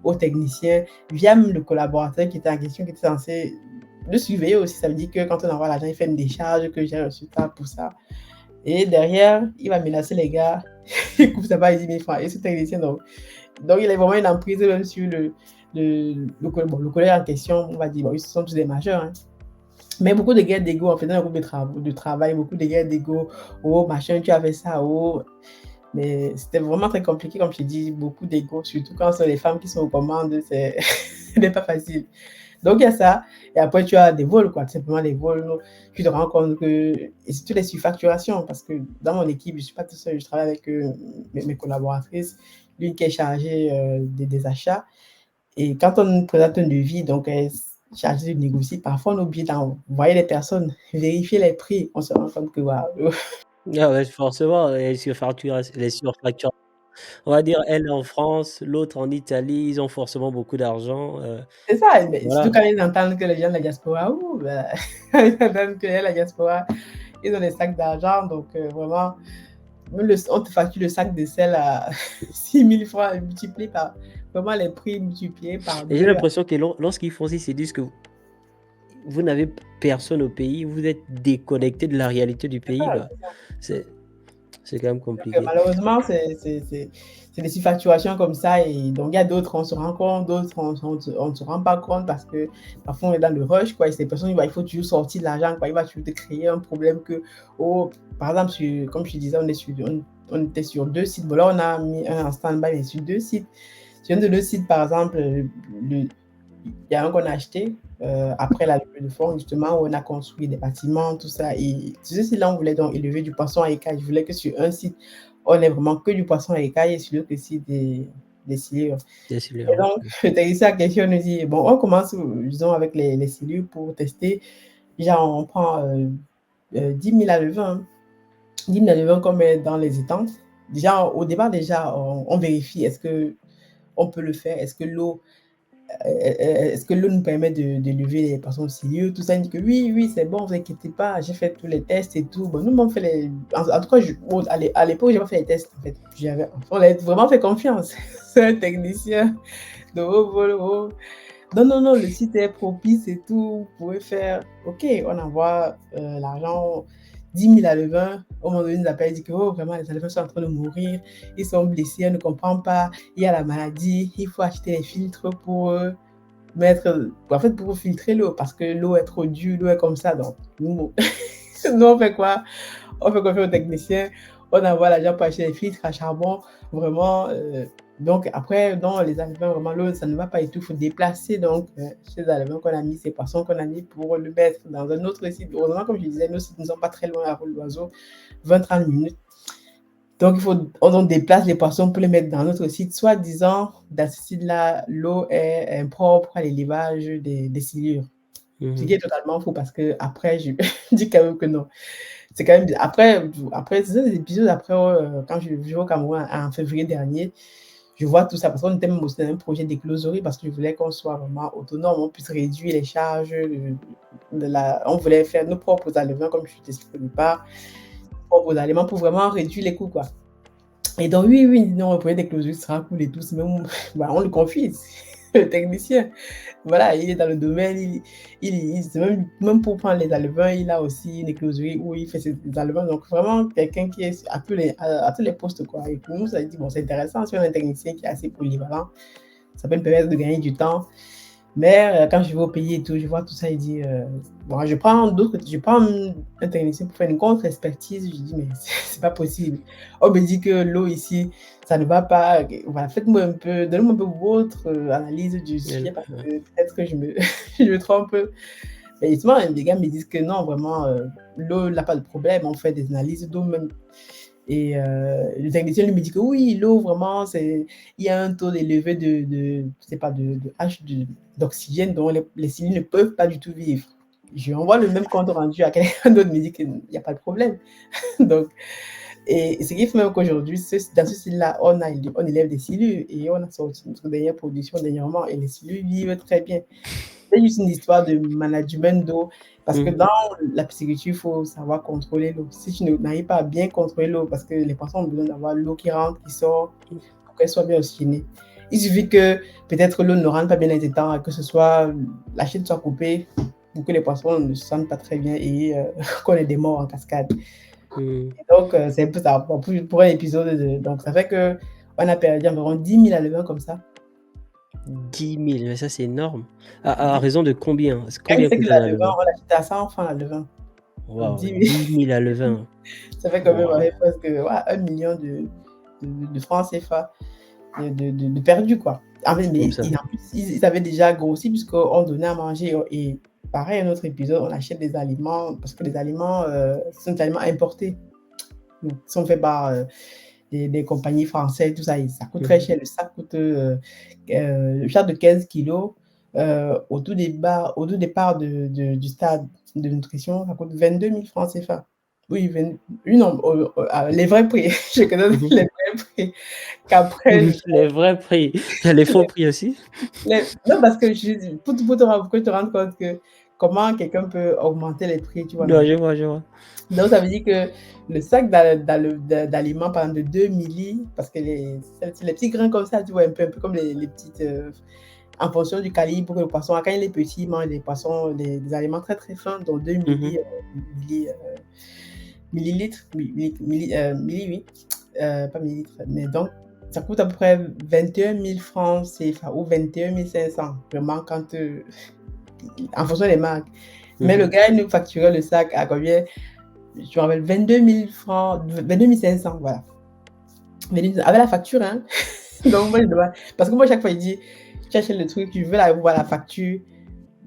au technicien via même le collaborateur qui était en question, qui était censé le surveiller aussi. Ça veut dire que quand on envoie l'argent, il fait une décharge, que j'ai reçu ça pour ça. Et derrière, il va menacer les gars, il coupe ça par 10 000 francs. Et ce technicien, donc il a vraiment une emprise même sur bon, le collègue en question, on va dire, bon, ils sont tous des majeurs, hein. Mais beaucoup de guerres d'ego, en fait, dans le groupe de travail, beaucoup de guerres d'ego. Oh, machin, tu as fait ça, oh. Mais c'était vraiment très compliqué, comme je t'ai dit, beaucoup d'ego, surtout quand c'est les femmes qui sont aux commandes, c'est ce n'est pas facile. Donc il y a ça et après tu as des vols quoi, tout simplement des vols, tu te rends compte que et surtout les surfacturations parce que dans mon équipe, je suis pas tout seul, je travaille avec, mes collaboratrices, l'une qui est chargée, des achats et quand on présente un devis, donc elle est chargée de négocier, parfois on oublie d'envoyer les personnes vérifier les prix. On se rend compte que waouh, Ah ouais, forcément, les surfacturations. On va dire, elle en France, l'autre en Italie, ils ont forcément beaucoup d'argent, c'est ça, mais surtout voilà. quand ils entendent que les gens de la diaspora, ouh, bah, ils entendent que la diaspora, ils ont des sacs d'argent donc vraiment. Même on te facture le sac de sel à 6 000 francs multiplié par vraiment les prix multipliés par Et j'ai 2. l'impression que lorsqu'ils font ça, ils se disent que vous n'avez personne au pays, vous êtes déconnecté de la réalité du C'est pays, ça, quoi. C'est c'est quand même donc compliqué. malheureusement, c'est des surfacturations comme ça et donc il y a d'autres, on se rend compte, d'autres on ne se rend pas compte parce que parfois on est dans le rush quoi et ces personnes, il faut toujours sortir de l'argent quoi, il va toujours te créer un problème que, oh, par exemple comme je te disais, on était sur 2 sites, bon là on a mis un en stand-by mais sur 2 sites. Sur un de 2 sites par exemple, le il y a un qu'on a acheté, après la levée de fonds justement où on a construit des bâtiments, tout ça et sur ce site-là, on voulait donc élever du poisson à écaille. Je voulais que sur un site, on ait vraiment que du poisson à écaille et sur l'autre site des silures Bien et sûr. donc le technicien en question nous dit: «Bon, on commence, disons avec les silures pour tester». Déjà on prend, 10 000 à levain, hein. l'hymne allemand qu'on met dans les étangs, déjà, au départ, déjà, on vérifie est-ce que on peut le faire, est-ce que l'eau nous permet de lever les poissons cilieux, tout ça. Il dit que oui, oui, c'est bon, vous inquiétez pas, j'ai fait tous les tests et tout. Bon, nous, on fait en tout cas, bon, à l'époque, j'ai pas fait les tests, en fait. On a vraiment fait confiance. C'est un technicien de haut vol. Non, non, non, le site est propice et tout. Vous pouvez faire. Ok, on envoie l'argent, 10 000 alevins. Au moment donné, il nous appelle, il dit que oh, vraiment, les alevins sont en train de mourir. Ils sont blessés, on ne comprend pas. Il y a la maladie. Il faut acheter les filtres pour mettre. En fait, pour filtrer l'eau, parce que l'eau est trop dure, l'eau est comme ça. Donc, nous, nous on fait quoi? On fait confiance aux techniciens, on envoie l'argent pour acheter les filtres à charbon, vraiment. Donc après, dans les aliments, vraiment, l'eau, ça ne va pas et tout, il faut déplacer donc ces aliments qu'on a mis, ces poissons qu'on a mis pour le mettre dans un autre site. Heureusement, comme je disais, nos sites ne sont pas très loin à Rôle d'Oiseau, 20-30 minutes. Donc, on déplace les poissons pour les mettre dans notre site, soit disant, dans ce site-là, l'eau est impropre à l'élevage des silures. Ce qui est totalement faux parce que après, je dis quand même que non. C'est quand même après c'est des épisodes après quand je vivais au Cameroun en février dernier, je vois tout ça parce qu'on était même aussi dans un projet d'écloserie parce que je voulais qu'on soit vraiment autonome, on puisse réduire les charges on voulait faire nos propres aliments comme je t'expliquais au départ, propres aliments pour vraiment réduire les coûts, quoi. Et donc oui, oui, non, le projet d'écloserie sera cool et tout, c'est même bah, on le confie, c'est le technicien. Voilà, il est dans le domaine, c'est même pour prendre les alevins, il a aussi une écloserie où il fait ses alevins. Donc, vraiment, quelqu'un qui est à tous les postes, quoi. Et pour nous, ça dit, bon, c'est intéressant, si on a un technicien qui est assez polyvalent, ça peut me permettre de gagner du temps. Mais quand je vais au pays et tout, je vois tout ça, il dit, bon, je prends un technicien pour faire une contre-expertise. Je dis, mais c'est pas possible. On me dit que l'eau ici, ça ne va pas. Voilà, donnez-moi un peu votre analyse du sujet parce que peut-être que je me trompe. Mais justement, les gars me disent que non, vraiment, l'eau n'a pas de problème. On fait des analyses d'eau même. Et le technicien lui me dit que oui, l'eau, vraiment, il y a un taux élevé je sais pas, de H d'oxygène dont les cellules ne peuvent pas du tout vivre. Je lui envoie le même compte rendu à quelqu'un d'autre, me dit qu'il n'y a pas de problème. Donc, et ce qui fait même qu'aujourd'hui, dans ce site-là, on élève des cellules et on a sorti notre dernière production dernièrement et les cellules vivent très bien. C'est juste une histoire de management d'eau. Parce que dans la pisciculture, il faut savoir contrôler l'eau. Si tu n'arrives pas à bien contrôler l'eau, parce que les poissons ont besoin d'avoir l'eau qui rentre, qui sort, pour qu'elle soit bien oxygénée. Il suffit que peut-être l'eau ne rentre pas bien dans les étangs, que ce soit la chaîne soit coupée, pour que les poissons ne se sentent pas très bien et qu'on ait des morts en cascade. Et donc, c'est un peu ça. Pour un épisode, donc ça fait qu'on a perdu environ 10 000 alevins comme ça. 10 000, mais ça c'est énorme. À raison de combien? Quand il Combien sait que coûte un l'alevin, alevin? on l'a acheté à 100 francs l'alevin. Donc Waouh, 10 000, 10 000 alevins. ça fait quand même Waouh. presque 1 million de francs CFA de perdu, quoi. En fait, Comme mais ça. en plus, ils avaient déjà grossi puisqu'on donnait à manger. Et pareil, un autre épisode, on achète des aliments parce que les aliments sont des aliments importés. Donc, ils sont faits par des compagnies françaises, tout ça. Et ça coûte très cher. Le sac coûte, le sac de 15 kilos, au tout départ du stade de nutrition, ça coûte 22 000 francs CFA. Oui, non, les vrais prix. Je connais les vrais prix. Qu'après, Les vrais prix. Il y a les faux prix aussi? non, parce que pour que tu te rendes compte que comment quelqu'un peut augmenter les prix, tu vois, Non, non. je vois, je vois. Donc, ça veut dire que le sac d'aliments, par exemple, de 2 milli, parce que c'est les petits grains comme ça, tu vois, un peu comme les petites. En fonction du calibre que le poisson a, quand il est petit, il mange des aliments très très fins, dont 2 milli, millilitres, oui, pas millilitres, mais donc ça coûte à peu près 21 000 francs CFA ou 21 500, vraiment, en fonction des marques. Mais le gars, il nous facturait le sac à combien? Je me rappelle, 22 000 francs, 22 500, voilà. Avec la facture, hein. Donc, moi, je demande, parce que moi, chaque fois, il dit, tu achètes le truc, tu veux voir la facture.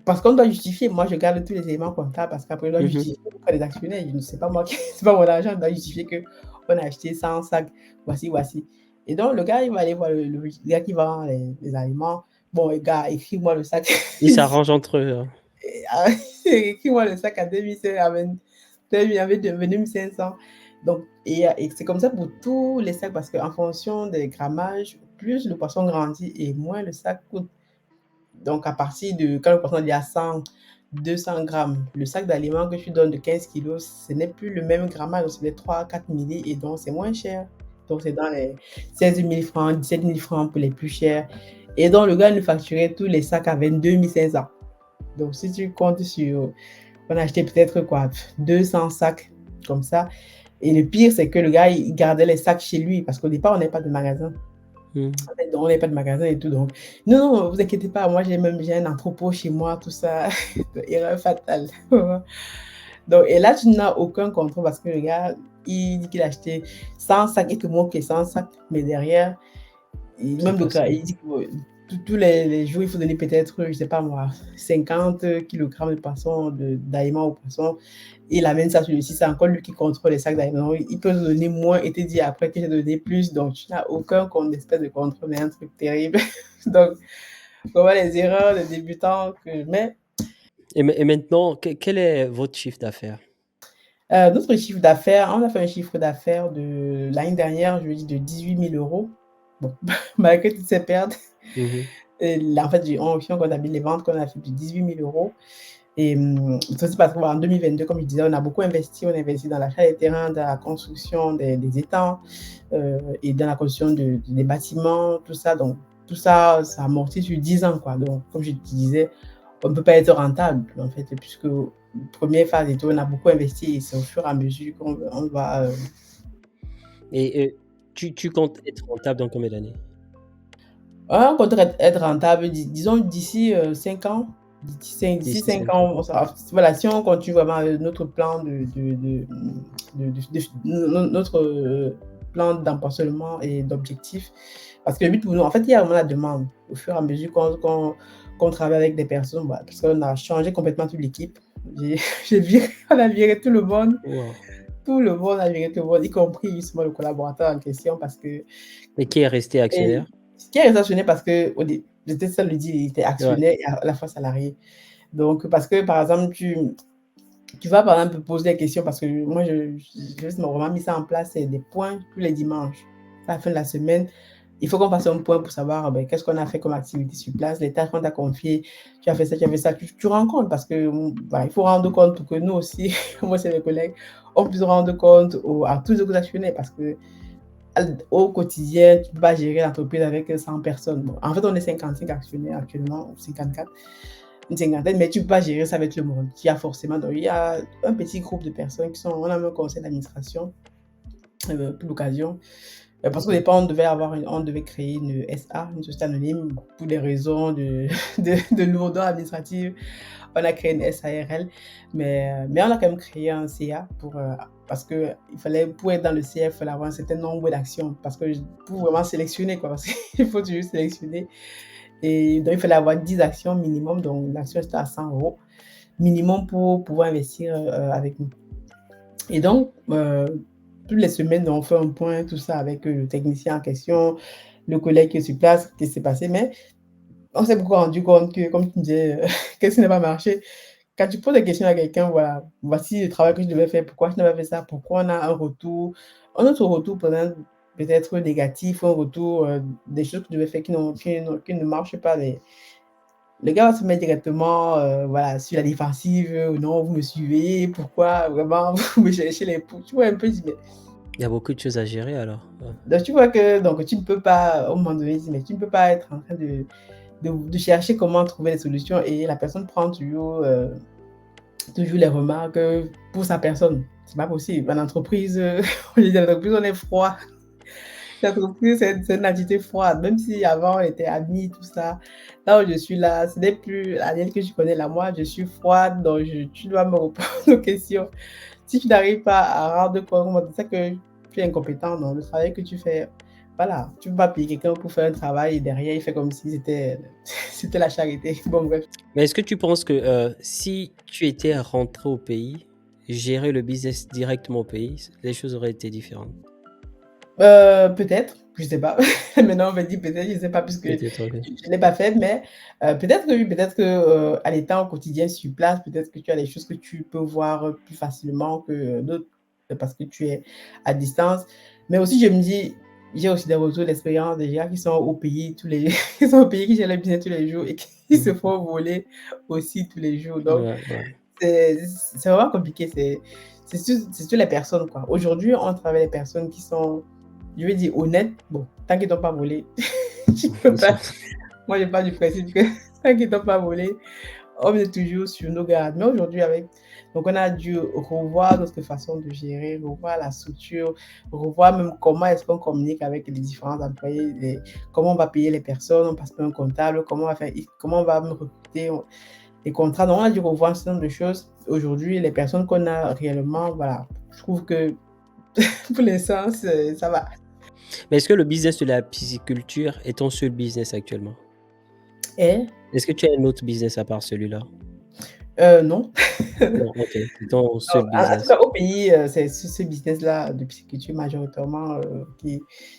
Parce qu'on doit justifier. Moi, je garde tous les éléments comptables parce qu'après, on doit justifier auprès des actionnaires. Je ne sais pas moi, c'est pas mon argent, on doit justifier qu'on a acheté 100 sacs. Voici, voici. Et donc, le gars, il va aller voir le gars qui vend les aliments. Bon, les gars, écris-moi le sac. Ils s'arrangent entre eux. Écris-moi le sac à 2500, avec 2500. Donc et c'est comme ça pour tous les sacs parce qu'en fonction des grammages, plus le poisson grandit et moins le sac coûte. Donc à partir de quand le poisson est à 100-200 grammes, le sac d'aliments que tu donnes de 15 kilos, ce n'est plus le même grammage, donc c'est des 3-4 milli et donc c'est moins cher. Donc c'est dans les 16 000 francs, 17 000 francs pour les plus chers. Et donc le gars nous facturait tous les sacs à 22 500. Donc si tu comptes sur, on a acheté peut-être quoi, 200 sacs comme ça. Et le pire, c'est que le gars, il gardait les sacs chez lui parce qu'au départ, on n'avait pas de magasin. Mmh. En fait, on n'avait pas de magasin et tout. Donc, non, non, vous inquiétez pas, moi, j'ai un entrepôt chez moi, tout ça. Erreur fatale. Donc, et là, tu n'as aucun contrôle parce que le gars, il dit qu'il a acheté 100 sacs et que moi, que 100 sacs. Mais derrière, C'est même le pas cas, ça. il dit que tous les jours, il faut donner peut-être, je sais pas moi, 50 kilogrammes de poisson, d'aliments au poisson. Il amène ça sur le site, c'est encore lui qui contrôle les sacs d'aliments. Il peut te donner moins et te dire après que j'ai donné plus. Donc, tu n'as aucun compte espèce de contrôle, mais un truc terrible. Donc, vraiment les erreurs de débutants que. Mais Et maintenant, quel est votre chiffre d'affaires? notre chiffre d'affaires, on a fait un chiffre d'affaires de l'année dernière, je veux dire, de 18 000 euros. Bon, malgré toutes ces pertes. Mmh mh. Et là, en fait, si on comptabilise les ventes qu'on a fait de 18 000 euros. Et ça, c'est parce qu'en 2022, comme je disais, on a beaucoup investi. On a investi dans l'achat des terrains, dans la construction des étangs et dans la construction des bâtiments, tout ça. Donc, tout ça, ça amortit sur 10 ans, quoi. Donc, comme je te disais, on ne peut pas être rentable, en fait, puisque première phase et tout, on a beaucoup investi et c'est au fur et à mesure qu'on va. Et tu comptes être rentable dans combien d'années? On compte être rentable, disons d'ici 5 ans. D'ici D'ici 5 5 ans? ans, voilà, si on continue vraiment notre plan notre plan d'emportement et d'objectifs. Parce que le but pour nous, en fait, il y a vraiment la demande. Au fur et à mesure qu'on travaille avec des personnes, voilà, parce qu'on a changé complètement toute l'équipe. J'ai on a viré tout le monde. Waouh! Tout le monde a viré tout le monde, y compris justement le collaborateur en question, parce que Et qui est resté et actionnaire? ce qui est resté parce que j'étais ça le dit, il était Ouais. actionnaire et à la fois salarié. Donc, parce que par exemple, tu vas par exemple poser des questions parce que moi, j'ai vraiment mis ça en place, c'est des points tous les dimanches. À la fin de la semaine, il faut qu'on fasse un point pour savoir ben, qu'est-ce qu'on a fait comme activité sur place, les tâches qu'on t'a confiées, tu as fait ça, tu as fait ça, tu rends compte parce que voilà, il faut rendre compte pour que nous aussi, moi c'est mes collègues, on puisse rendre compte à tous les autres actionnaires parce que au quotidien, tu ne peux pas gérer l'entreprise avec 100 personnes. Bon, en fait, on est 55 actionnaires actuellement, ou 54, une cinquantaine, mais tu ne peux pas gérer ça avec le monde. Il y a forcément, donc, il y a un petit groupe de personnes qui sont, on a un conseil d'administration pour l'occasion. Parce qu'au Mmh. départ, on devait créer une SA, une société anonyme, pour des raisons de lourdeur administrative. On a créé une SARL, mais on a quand même créé un CA parce que il fallait, pour être dans le CA, il fallait avoir un certain nombre d'actions. Parce que pour vraiment sélectionner, quoi, parce qu'il faut toujours sélectionner. Et donc, il fallait avoir 10 actions minimum. Donc, l'action était à 100 euros minimum pour pouvoir investir avec nous. Et donc, toutes les semaines, on fait un point, tout ça, avec le technicien en question, le collègue qui est sur place, qu'est-ce qui s'est passé. Mais on s'est beaucoup rendu compte que, comme tu me disais, qu'est-ce qui n'a pas marché. Quand tu poses des questions à quelqu'un, voilà, voici le travail que je devais faire, pourquoi je n'ai pas fait ça, pourquoi on a un retour, un autre retour peut-être négatif, un retour des choses que je devais faire qui ne marchent pas. Mais le gars va se mettre directement voilà, sur la défensive, non, vous me suivez, pourquoi vraiment vous me cherchez les poux. Tu vois un peu, mais Il y a beaucoup de choses à gérer alors. Ouais. donc tu vois que donc tu ne peux pas, au moment donné, mais tu ne peux pas être en train de chercher comment trouver des solutions et la personne prend toujours les remarques pour sa personne. C'est pas possible. En entreprise, on dit, en entreprise, on est froid. L'entreprise, c'est une entité froide. Même si avant, on était amis, tout ça. Là où je suis là, ce n'est plus Ariel que je connais là. Moi, je suis froide, donc tu dois me répondre aux questions. Si tu n'arrives pas à rendre compte, c'est ça que tu es incompétent dans le travail que tu fais. Voilà, tu ne peux pas payer quelqu'un pour faire un travail et derrière, il fait comme si c'était c'était la charité. Bon, bref. Mais est-ce que tu penses que, si tu étais rentré au pays, gérer le business directement au pays, les choses auraient été différentes? Peut-être, je sais pas. Maintenant, on me dit peut-être, je sais pas puisque Peut-être, OK. je l'ai pas fait, mais peut-être que oui, peut-être que, en étant au quotidien sur place, peut-être que tu as des choses que tu peux voir plus facilement que d'autres. parce que tu es à distance. Mais aussi, je me dis, j'ai aussi des retours d'expérience des gens qui sont au pays tous les qui sont au pays, qui gèrent le business tous les jours et qui se Mmh. font voler aussi tous les jours. Donc, Ouais, ouais. c'est vraiment compliqué. C'est sur les personnes, quoi. Aujourd'hui, on travaille les personnes qui sont, je vais dire, honnêtes. Bon, tant qu'ils t'ont pas volé, tu peux Bien sûr. pas. Moi, je pars du principe que tant qu'ils t'ont pas volé, on est toujours sur nos gardes. Mais aujourd'hui, donc on a dû revoir notre façon de gérer, revoir la structure, revoir même comment est-ce qu'on communique avec les différents employés, comment on va payer les personnes, on passe par un comptable, comment on va même recruter les contrats. Donc on a dû revoir un certain nombre de choses. Aujourd'hui, les personnes qu'on a réellement, voilà, je trouve que pour l'instant, ça va. Mais est-ce que le business de la pisciculture est ton seul business actuellement? Et Est-ce que tu as un autre business à part celui-là? non. Non, OK, c'est ton Non, seul en tout business. cas, au pays, c'est ce business-là de pisciculture majoritairement,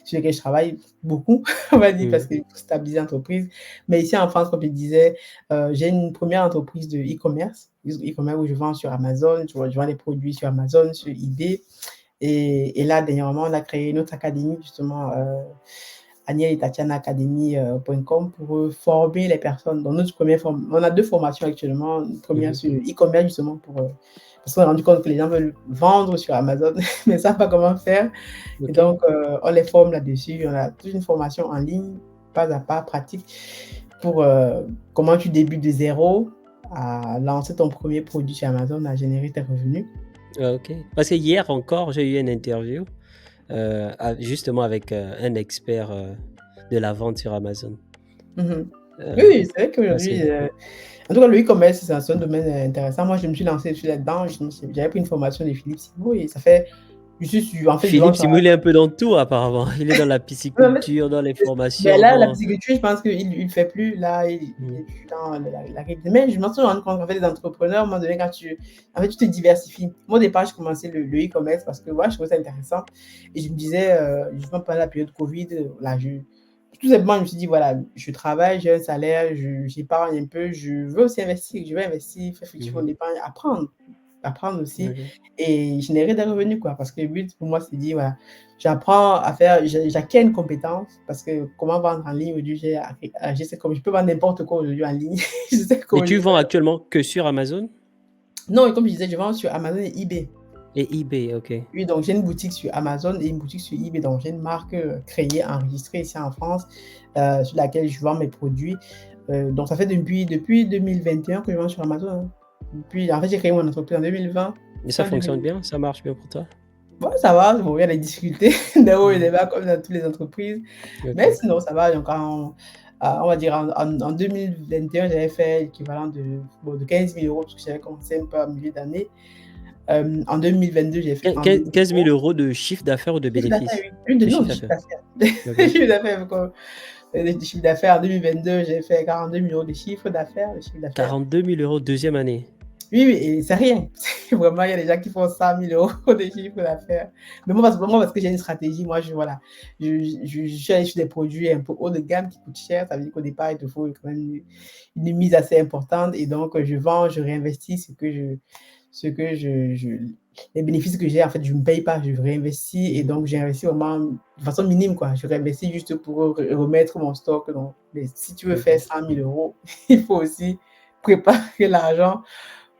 sur lequel je travaille beaucoup, on va dire, parce Mmh. qu'il faut stabiliser l'entreprise. Mais ici en France, comme je disais, j'ai une première entreprise de e-commerce où je vends sur Amazon, je vends des produits sur Amazon, sur eBay. Et là, dernièrement, on a créé une autre académie justement, Aniel et Tatiana Academy, .com pour, former les personnes. Donc notre première form on a 2 formations actuellement. Une Mmh première mh. sur le e-commerce justement parce qu'on s'est rendu compte que les gens veulent vendre sur Amazon, mais ne savent pas comment faire. Et OK. donc, on les forme là-dessus. On a toute une formation en ligne, pas à pas, pratique, pour, comment tu débutes de zéro à lancer ton premier produit sur Amazon, à générer tes revenus. Ah OK. Parce que hier encore, j'ai eu une interview, justement avec, un expert, de la vente sur Amazon. Mmh. Oui, Heu, oui, c'est vrai qu'aujourd'hui, assez en tout cas, le e-commerce, c'est un domaine, intéressant. Moi, je me suis lancée dessus là-dedans. J'avais pris une formation de Philippe Thibault et ça fait en fait, je vends Philippe sur Simoun est un peu dans tout apparemment. Il est dans la non, mais pisciculture, dans les mais formations, là, la dans psychiatrie, je pense qu'il le fait plus. Là, il mmh, est plus dans la mais je m'en suis rendu compte qu'en fait, les entrepreneurs, à un moment donné, en fait, tu te diversifies. Moi, au départ, j'ai commencé le e-commerce parce que moi, je trouvais ça intéressant et je me disais, justement pendant la période covid, là, tout simplement, je me suis dit: «Voilà, je travaille, j'ai un salaire, j'épargne un peu, je veux aussi investir, je veux investir, faire fructifier mmh mon épargne, apprendre aussi OK. et générer des revenus, quoi». Parce que le but pour moi, c'est de dire: «Voilà, j'apprends à faire, j'acquiers une compétence parce que comment vendre en ligne aujourd'hui, je sais comme je peux vendre n'importe quoi aujourd'hui en ligne, je sais Et comment tu le vends faire. actuellement que sur Amazon Non, et comme je disais, je vends sur Amazon et eBay. et eBay? OK. Oui, donc j'ai une boutique sur Amazon et une boutique sur eBay. Donc j'ai une marque, créée, enregistrée ici en France, sur laquelle je vends mes produits. Donc ça fait depuis 2021 que je vends sur Amazon, hein. Depuis en fait, j'ai créé mon entreprise en 2020, Et ça fin fonctionne 2020. bien? Ça marche bien pour toi? Ouais, ça va, bon, il y a des difficultés, des hauts et Mmh. des bas comme dans toutes les entreprises, mais OK. sinon ça va. Donc on va dire en 2021, j'avais fait l'équivalent de 15 000 € parce que j'avais commencé un peu en milieu d'année. En 2022, j'ai fait 32 000 15 000 €. € de chiffre d'affaires ou de Chiffre d'affaires, bénéfice? oui. Une de De non, chiffre de chiffre d'affaires. d'affaires. OK. De chiffre d'affaires, quoi. De chiffre d'affaires en 2022, j'ai fait 42 000 € de chiffre d'affaires. 42 000 € deuxième année. Oui, oui, et c'est rien. C'est vraiment, il y a des gens qui font 100 000 € de chiffre d'affaires. Mais moi, parce que j'ai une stratégie, moi, voilà, je suis allée sur des produits un peu haut de gamme qui coûtent cher. Ça veut dire qu'au départ, il te faut quand même une mise assez importante et donc je vends, je réinvestis ce que je les bénéfices que j'ai, en fait, je ne me paye pas, je réinvestis et Mmh donc j'investis vraiment de façon minime, quoi. Je réinvestis juste pour remettre mon stock. Donc, mais si tu veux faire OK. 100 000 €, il faut aussi préparer l'argent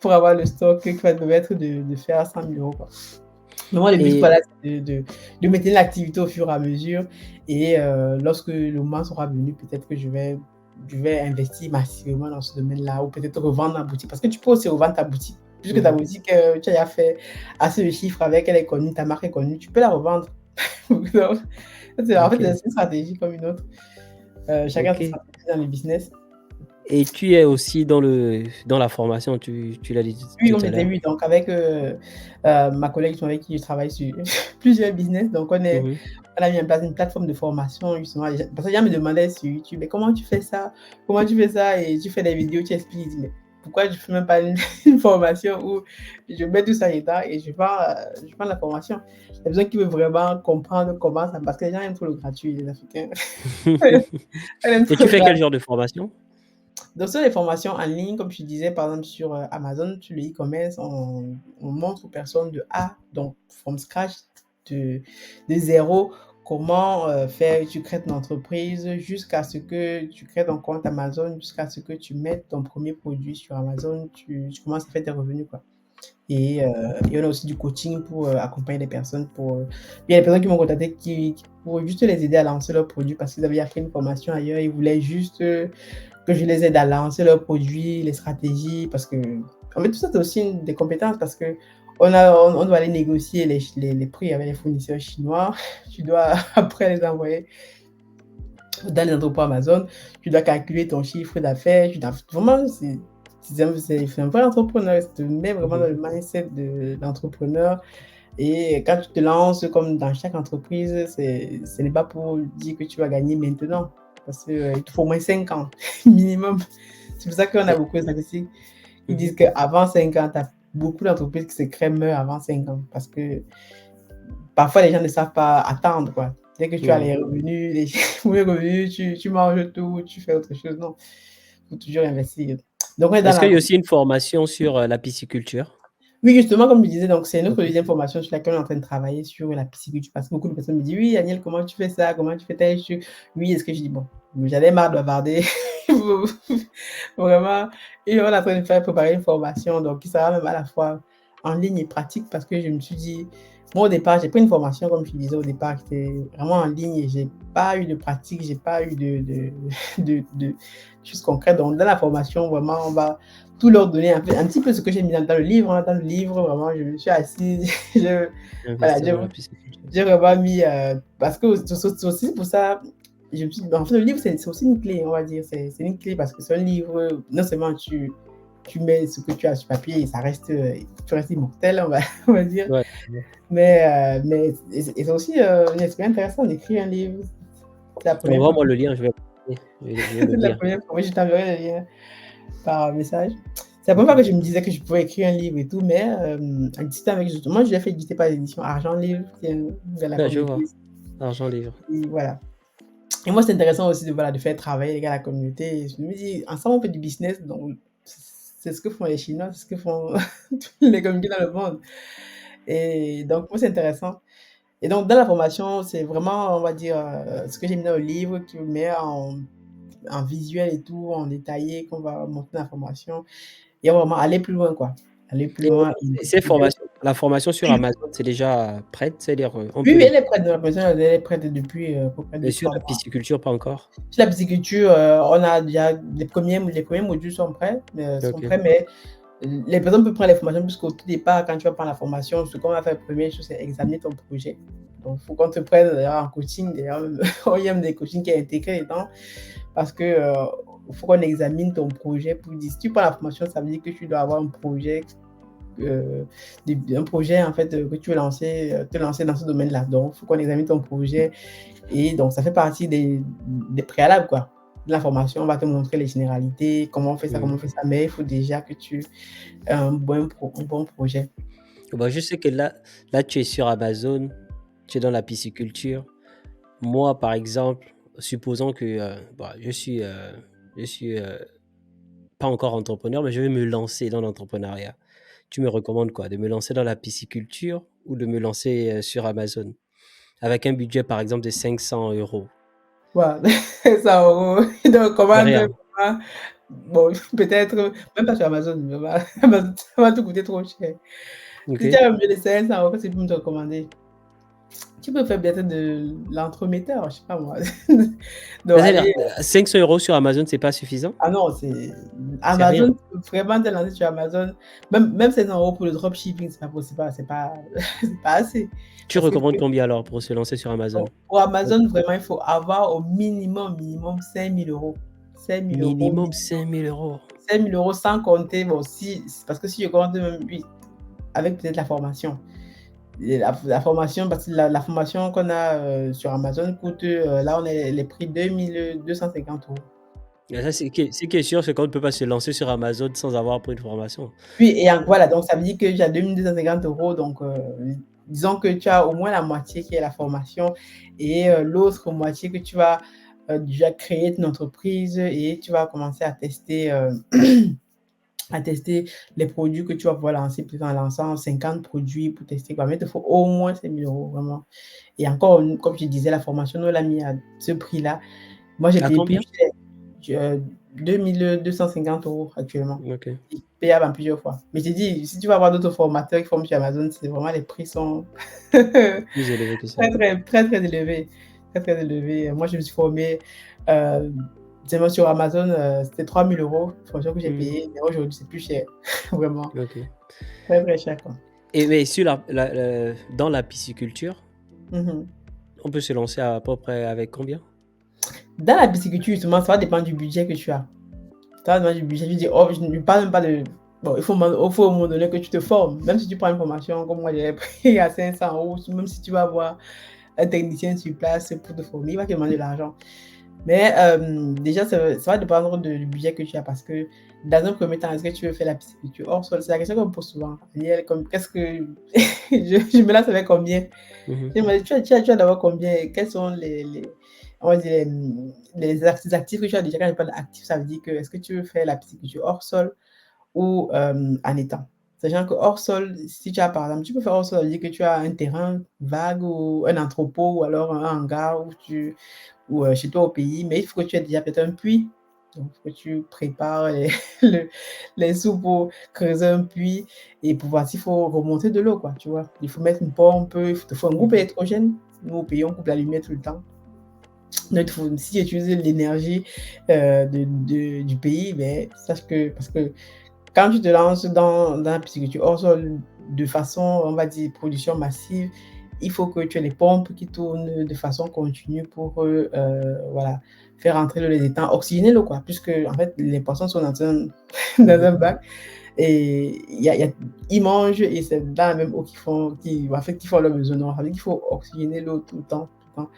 pour avoir le stock qui va te permettre de faire 100 000 €, quoi. Mais moi, le but, Et voilà, c'est de maintenir l'activité au fur et à mesure et lorsque le moment sera venu, peut-être que je vais investir massivement dans ce domaine-là ou peut-être revendre ma boutique. Parce que tu peux aussi revendre ta boutique. Puisque ta mmh boutique, tu as déjà fait assez de chiffres avec, elle est connue, ta marque est connue, tu peux la revendre. Donc, en fait, OK. c'est une stratégie comme une autre. Chacun a sa OK. stratégie dans le business. Et tu es aussi dans la formation, tu l'as dit Oui, tout comme je à disais, l'heure? oui, donc avec, ma collègue avec qui je travaille sur plusieurs business, donc Mmh on a mis en place une plateforme de formation justement, parce que les gens me demandaient sur YouTube: «Mais comment tu fais ça? Comment tu fais ça?» et tu fais des vidéos, tu expliques. Je dis: «Mais pourquoi je ne fais même pas une une formation où je mets tout ça dedans et je vends la formation?» Il y a besoin qui veut vraiment comprendre comment ça, parce que les gens aiment trop le gratuit, les Africains. Elle aime Et trop tu le fais quel gratuit. genre de formation? Donc, sur les formations en ligne, comme je disais, par exemple, sur Amazon, sur le e-commerce, on montre aux personnes de A, donc from scratch, de, de zéro, comment faire, tu crées ton entreprise jusqu'à ce que tu crées ton compte Amazon, jusqu'à ce que tu mettes ton premier produit sur Amazon, tu commences à faire tes revenus, quoi. Et on a aussi du coaching pour accompagner les personnes. Il y a des personnes qui m'ont contacté pour juste les aider à lancer leurs produits parce qu'ils avaient fait une formation ailleurs. Ils voulaient juste que je les aide à lancer leurs produits, les stratégies. Parce que, en fait, tout ça, c'est aussi une des compétences parce que on doit aller négocier les prix avec les fournisseurs chinois. Tu dois après les envoyer dans les entrepôts Amazon. Tu dois calculer ton chiffre d'affaires. Vraiment, c'est un vrai entrepreneur. Ça te met vraiment dans Mhm. le mindset de l'entrepreneur. Et quand tu te lances, comme dans chaque entreprise, ce n'est pas pour dire que tu vas gagner maintenant. Parce qu'il te faut au moins 5 ans minimum. C'est pour ça qu'on a Et- beaucoup de statistiques qui disent mhm. qu'avant 5 ans, tu as beaucoup d'entreprises qui se créent meurent avant 5 ans. Parce que parfois, les gens ne savent pas attendre, quoi. Dès que tu as Ouais. les revenus, les premiers revenus, tu manges tout, tu fais autre chose. Non, il faut toujours investir. Donc, on est dans Est-ce qu'il la... y a aussi une formation sur la pisciculture? Oui, justement, comme je disais, donc c'est notre Ok. deuxième formation sur laquelle on est en train de travailler sur la pisciculture. Parce que beaucoup de personnes me disent: «Oui, Daniel, comment tu fais ça? Comment tu fais tel truc?» Oui, est-ce que je dis: «Bon, j'en ai marre de bavarder». Vraiment, et on est en train de faire préparer une formation, donc qui sera même à la fois en ligne et pratique parce que je me suis dit, moi au départ, j'ai pris une formation, comme je disais au départ, qui était vraiment en ligne et j'ai pas eu de pratique, j'ai pas eu de choses concrètes. Donc, dans la formation, vraiment, on va tout leur donner un petit peu ce que j'ai mis dans le livre, hein. Dans le livre, vraiment, je me suis assise, je, voilà, Investir dans la pisciculture. j'ai vraiment mis, parce que c'est aussi pour ça, je me suis dit, en fait, le livre, c'est aussi une clé, on va dire. C'est une clé parce que c'est un livre, non seulement tu mets ce que tu as sur papier et ça reste, tu restes immortel, on va dire, Ouais. mais et c'est aussi une expérience intéressante d'écrire un livre. C'est la première fois Envoie-moi que le lien, je vais, je vais me c'est la lire. première fois, oui, je t'enverrai le lien par message. C'est la première Ok. fois que je me disais que je pouvais écrire un livre et tout, mais en discutant avec justement, moi, je l'ai fait éditer par l'édition Argent Livre, qui est de la Là, je communauté. vois. Argent livre. Et voilà. Et moi, c'est intéressant aussi de, voilà, de faire travailler les gars de la communauté. Et je me dis, ensemble, on fait du business, donc c'est ce que font les Chinois, c'est ce que font toutes les communautés dans le monde. Et donc, moi, c'est intéressant. Et donc, dans la formation, c'est vraiment, on va dire, ce que j'ai mis dans le livre qui me met en visuel et tout, en détaillé, qu'on va monter dans la formation. Et vraiment aller plus loin, quoi. Aller plus Et loin. ces formations, la formation sur Amazon, c'est déjà prête, c'est-à-dire on Oui, peut oui, les... elle est prête. La personne, elle est prête depuis à peu près Mais deux sur trois la mois. pisciculture, pas encore. Sur la pisciculture, on a déjà les premiers modules sont Ok. prêts, mais les personnes peuvent prendre les formations puisqu'au tout départ, quand tu vas prendre la formation, ce qu'on va faire, la première chose, c'est examiner ton projet. Donc, il faut qu'on te prenne d'ailleurs en coaching. D'ailleurs, il y a même des coachings qui est intégré dedans parce que faut qu'on examine ton projet pour dire si tu prends la formation, ça veut dire que tu dois avoir un projet, euh, un projet en fait que tu veux lancer, te lancer dans ce domaine-là. Donc, il faut qu'on examine ton projet et donc ça fait partie des préalables quoi. De la formation, on va te montrer les généralités, comment on fait ça, comment on Mhm. fait ça, mais il faut déjà que tu aies un bon projet. Bah, je sais que là, tu es sur Amazon, tu es dans la pisciculture. Moi, par exemple, supposons que bah, je suis pas encore entrepreneur, mais je vais me lancer dans l'entrepreneuriat. Tu me recommandes quoi? De me lancer dans la pisciculture ou de me lancer sur Amazon? Avec un budget, par exemple, de 500 €. Voilà, 100 € donc C'est commande rien. vraiment bon peut-être même pas sur Amazon, Amazon ça va te coûter trop cher. Si tu Ok. as un budget de 500 €, c'est pour me te recommander. Tu peux faire peut-être de l'entremetteur, je sais pas moi. Donc C'est-à-dire, aller 500 € sur Amazon, c'est pas suffisant? ah non, c'est C'est rien. Amazon, tu peux vraiment te lancer sur Amazon, même 500 € pour le dropshipping, c'est pas possible, c'est pas c'est pas assez. Tu Parce que recommandes combien alors pour se lancer sur Amazon? pour Amazon, vraiment, il faut avoir au minimum 5 000 €. 5 000 € Minimum 5 000 €. 5 000 € sans compter, bon, si, parce que si je compte même, oui, avec peut-être la formation. Et la formation, parce que la formation qu'on a sur Amazon coûte, là, on est les prix 2 250 €. Mais ça, ce qui est sûr, c'est qu'on ne peut pas se lancer sur Amazon sans avoir pris une formation. Oui, et voilà, donc ça veut dire que j'ai 2 250 €, donc disons que tu as au moins la moitié qui est la formation et l'autre moitié que tu vas déjà créer ton entreprise et tu vas commencer à tester les produits que tu vas pouvoir lancer, peut-être en lançant 50 produits pour tester quoi. Mais il te faut au moins 5 000 € vraiment. Et encore, comme je disais, la formation, nous l'a mis à ce prix-là. Moi, j'ai À payé plus combien? cher, je 2 250 € actuellement. OK. Et payable en plusieurs fois. Mais j'ai dit, si tu vas avoir d'autres formateurs qui forment sur Amazon, c'est vraiment les prix sont Plus élevé que ça. très, très, très, très élevés. Très, très élevés. Moi, je me suis formée, seulement sur Amazon, c'était 3 000 €, formation que j'ai Mmh. payée, mais aujourd'hui, c'est plus cher. Vraiment, OK. très, très cher, quoi. Et mais sur dans la pisciculture, Mmh mh. on peut se lancer à peu près avec combien? Dans la pisciculture, justement, ça va dépendre du budget que tu as. Ça va dépendre du budget. Je dis, oh, je ne parle même pas de bon, il faut au moment donné que tu te formes. Même si tu prends une formation comme moi, j'avais pris à 500 €, même si tu vas avoir un technicien sur place pour te former, il va te demander de l'argent. Mais déjà, ça va dépendre du budget que tu as parce que dans un premier temps, est-ce que tu veux faire la pisciculture hors sol? C'est la question qu'on me pose souvent. Daniel, comme qu'est-ce que je me lance avec combien? Mmh mh. Je me dis: «Tu as d'abord combien? Quels sont on va dire les actifs que tu as déjà?» Quand je parle d'actifs, ça veut dire que est-ce que tu veux faire la pisciculture hors sol ou en étang? Sachant que hors sol, si tu as par exemple, tu peux faire hors sol, ça veut dire que tu as un terrain vague ou un entrepôt ou alors un hangar chez toi au pays, mais il faut que tu aies déjà peut-être un puits. Donc il faut que tu prépares le les sous pour creuser un puits et pour voir s'il faut remonter de l'eau, quoi, tu vois? Il faut mettre une pompe, il te faut un groupe Mmh. électrogène. Nous, au pays, on coupe la lumière tout le temps. Donc il faut si tu utilises l'énergie, du pays, beh, sache que parce que quand tu te lances dans la pisciculture hors sol de façon, on va dire, production massive, il faut que tu aies les pompes qui tournent de façon continue pour, voilà, faire entrer l'eau des étangs, oxygéner l'eau, quoi, puisque en fait, les poissons sont dans un dans Mmh. un bac et ils mangent et c'est dans la même eau en fait, qu'ils font leurs besoins. Donc ça veut dire qu'il faut oxygéner l'eau tout le temps, tout le temps.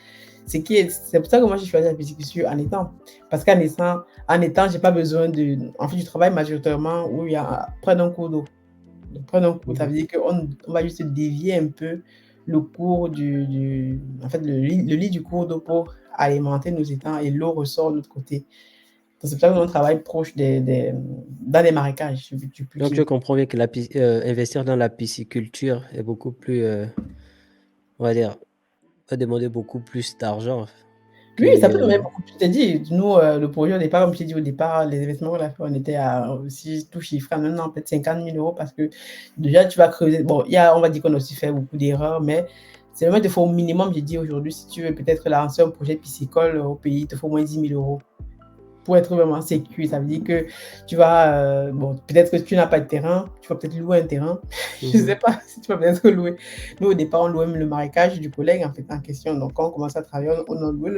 C'est pour ça que moi j'ai choisi la pisciculture en étang. Parce en étang, j'ai pas besoin en fait, je travaille majoritairement où il y a près d'un cours d'eau. Donc près d'un cours, ça Mmh. veut dire qu'on va juste dévier un peu le cours en fait, le lit du cours d'eau pour alimenter nos étangs et l'eau ressort de l'autre côté. Donc c'est pour ça que nous on travaille proche dans les marécages, je peux Donc dire. je comprends bien que investir dans la pisciculture est beaucoup plus, on va dire, va demander beaucoup plus d'argent Oui, ça peut que demander beaucoup plus. Je t'ai dit, nous, le projet au départ, comme je t'ai dit au départ, les investissements qu'on a fait, on était à aussi tout chiffré en un an, peut-être 50 000 € parce que déjà tu vas creuser. Bon, on va dire qu'on a aussi fait beaucoup d'erreurs, mais c'est vraiment il te faut au minimum, j'ai dit aujourd'hui, si tu veux peut-être lancer un projet piscicole au pays, il te faut au moins 10 000 € pour être vraiment sécurisé. Ça veut dire que tu vas, bon, peut-être que tu n'as pas de terrain, tu vas peut-être louer un terrain. Je ne sais mmh. pas si tu vas peut-être louer. Nous, au départ, on louait même le marécage du collègue en fait en question. Donc quand on commence à travailler, on a loué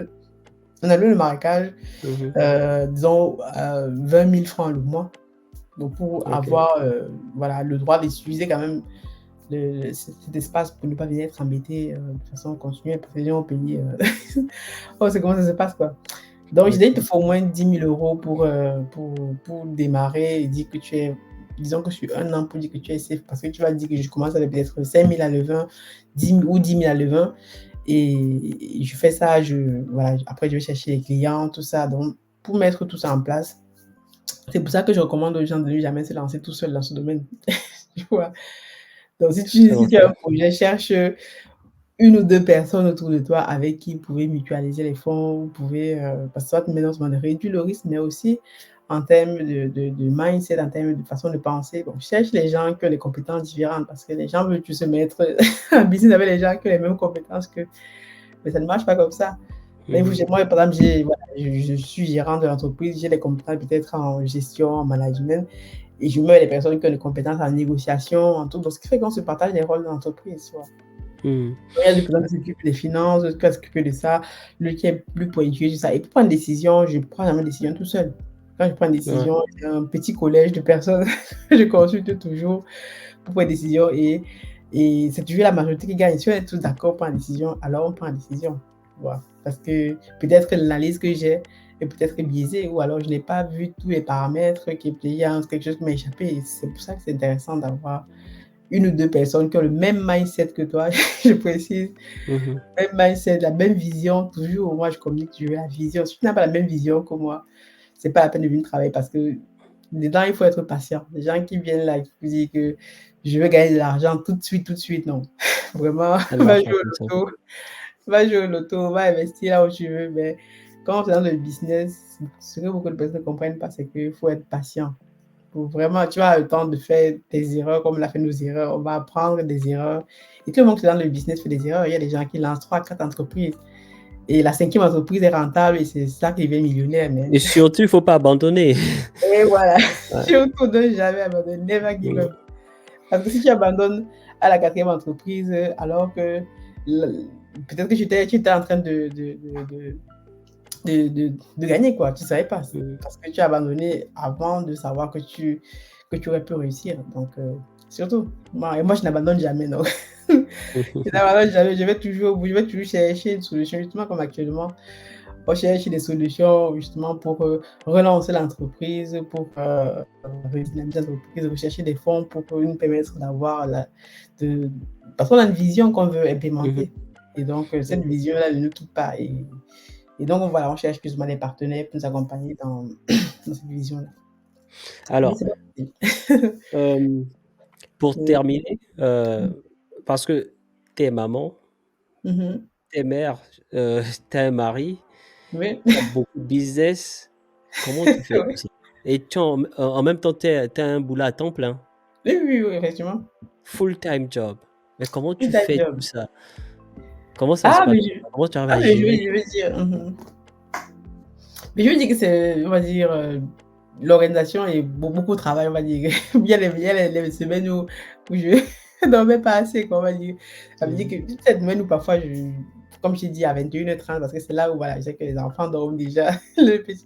le marécage, Mmh. disons, 20 000 francs le mois. Donc pour OK. avoir, voilà, le droit d'utiliser quand même cet espace pour ne pas venir être embêté, de façon continue, parce que les gens ont payé, oh, c'est comment ça se passe, quoi. Donc je dirais qu'il te OK. faut au moins 10 000 € pour démarrer et dire que tu es disons que sur un an pour dire que tu es safe parce que tu vas dire que je commence avec peut-être 5 000 à levain, 10 000 ou 10 000 à levain et je fais ça, voilà, après je vais chercher les clients, tout ça. Donc pour mettre tout ça en place, c'est pour ça que je recommande aux gens de ne jamais se lancer tout seul dans ce domaine, tu vois? Donc si tu as un OK. projet, cherche, une ou 2 personnes autour de toi avec qui vous pouvez mutualiser les fonds, vous pouvez, parce que ça va te permettre non seulement de réduire le risque, mais aussi en termes de mindset, en termes de façon de penser. Donc cherche les gens qui ont des compétences différentes parce que les gens veulent tous se mettre en business avec les gens qui ont les mêmes compétences qu'eux. Mais ça ne marche pas comme ça. Là, il faut Mmh. moi, par exemple, voilà, je suis gérant de l'entreprise, j'ai des compétences peut-être en gestion, en management et je mets les personnes qui ont des compétences en négociation, en tout. Donc ce qui fait qu'on se partage les rôles dans l'entreprise, tu vois? Mmh. Il y a des personnes qui s'occupent des finances, d'autres qui va s'occuper de ça, l'autre qui est plus pointu sur ça et pour prendre une décision, je prends jamais de décision tout seul. Quand je prends une Ouais. décision, j'ai un petit collège de personnes que je consulte toujours pour prendre une décision et c'est toujours la majorité qui gagne. Si on est tous d'accord pour prendre une décision, alors on prend une décision, tu vois? Parce que peut-être que l'analyse que j'ai est peut-être biaisée ou alors je n'ai pas vu tous les paramètres, qu'il y a quelque chose qui m'a échappé et c'est pour ça que c'est intéressant d'avoir une ou deux personnes qui ont le même mindset que toi, je précise, Mmh. même mindset, la même vision, toujours, moi je communique toujours la vision. Si tu n'as pas la même vision que moi, c'est pas la peine de venir travailler parce que dedans, il faut être patient. Les gens qui viennent là, qui vous disent que je veux gagner de l'argent tout de suite, non. Vraiment, Ça ne va marche pas jouer comme ça. au loto, va jouer au loto, va investir là où tu veux, mais quand on est dans le business, ce que beaucoup de personnes ne comprennent pas, c'est qu'il faut être patient. Pour vraiment, tu as le temps de faire des erreurs comme on a fait nos erreurs, on va apprendre des erreurs. Et tout le monde qui est dans le business fait des erreurs. Il y a des gens qui lancent 3, 4 entreprises et la cinquième entreprise est rentable et c'est ça qui devient millionnaire, mais Et surtout, il faut pas abandonner. et voilà, Ouais. surtout ne jamais abandonner, never give Mmh. up. Parce que si tu abandonnes à la quatrième entreprise, alors que l peut-être que tu étais en train de gagner quoi, tu savais pas. C'est Mmh. parce que tu as abandonné avant de savoir que tu aurais pu réussir. Donc surtout, moi je n'abandonne jamais non. Je n'abandonne jamais, je vais toujours chercher une solution justement comme actuellement. On cherche des solutions justement pour, relancer l'entreprise, pour, redynamiser l'entreprise, rechercher des fonds pour nous permettre d'avoir la de parce qu'on a une vision qu'on veut Mmh mh. implémenter et donc cette Mmh. vision-là ne nous quitte pas et donc voilà, on cherche plus ou moins des partenaires pour nous accompagner dans dans cette vision-là. Oui, Alors, c'est pas facile. hem, pour Oui. terminer, parce que tu es maman, Mmh mh. tu es mère, tu as un mari, Oui. tu as beaucoup de business. Comment tu fais tout Oui. ça? Et tu en même temps, tu as un boulot à temps plein, Oui, oui, oui, effectivement. full time job. Mais comment Full tu time fais tout job. ça? Comment ça se Ah passe? mais je Comment tu arrives ah à mais gérer? je veux dire mais je veux dire que c'est, on va dire, l'organisation et beaucoup de travail, on va dire. Il y a les semaines où je dormais pas assez, quoi, on va dire. Ça veut dire Mmh. que toute cette semaine où parfois comme je t'ai dit à 21h30 parce que c'est là où voilà, je sais que les enfants dorment déjà, le petit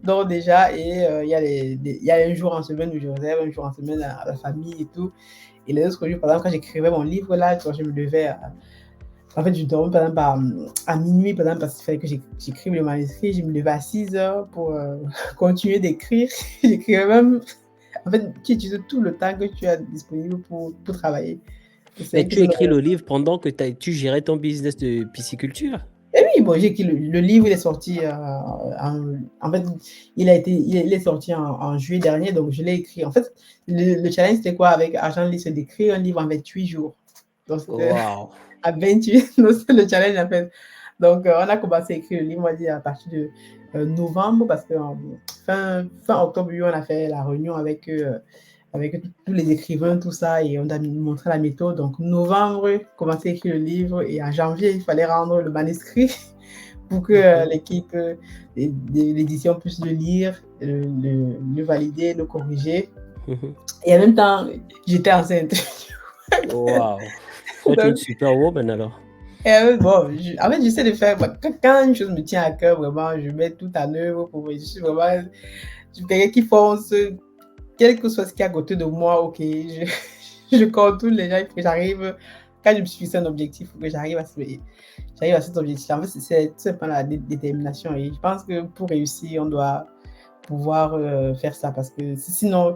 dort déjà et il y a un jour en semaine où je réserve un jour en semaine à la famille et tout et les autres jours, par exemple, quand j'écrivais mon livre là, quand je me levais en fait, je dormais par exemple à minuit, par exemple, parce qu'il fallait que j'écrive le manuscrit. Je me levais à 6 heures pour continuer d'écrire. J'écrivais même. En fait, tu utilises tout le temps que tu as disponible pour travailler. C'est Mais une tu question écris de. le livre pendant que tu gérais ton business de pisciculture? Et oui, bon, j'ai écrit le livre, il est sorti en fait, il est sorti en juillet dernier, donc je l'ai écrit. En fait, le challenge, c'était quoi avec Argent Lit? C'est d'écrire un livre en 28 jours. Donc, c'était Waouh! à 28, donc c'est le challenge en fait. Donc, on a commencé à écrire le livre, on va dire, à partir de novembre, parce que fin octobre, on a fait la réunion avec tous les écrivains, tout ça, et on a montré la méthode. Donc, novembre, commencer à écrire le livre, et en janvier, il fallait rendre le manuscrit pour que Mmh. l'équipe de l'édition puisse le lire, le valider, le corriger. Mmh. Et en même temps, j'étais enceinte. Waouh! Vous êtes une Donc, superwoman alors. bon, en fait, j'essaie de faire, quand une chose me tient à cœur, vraiment, je mets tout en œuvre pour, je suis vraiment, je suis quelqu'un qui fonce, quel que soit ce qui est à côté de moi, ok, je contourne les gens, il faut que j'arrive, quand je me suis fixé un objectif, il faut que j'arrive à cet objectif. En fait, c'est tout simplement la détermination. Et je pense que pour réussir, on doit pouvoir faire ça parce que sinon,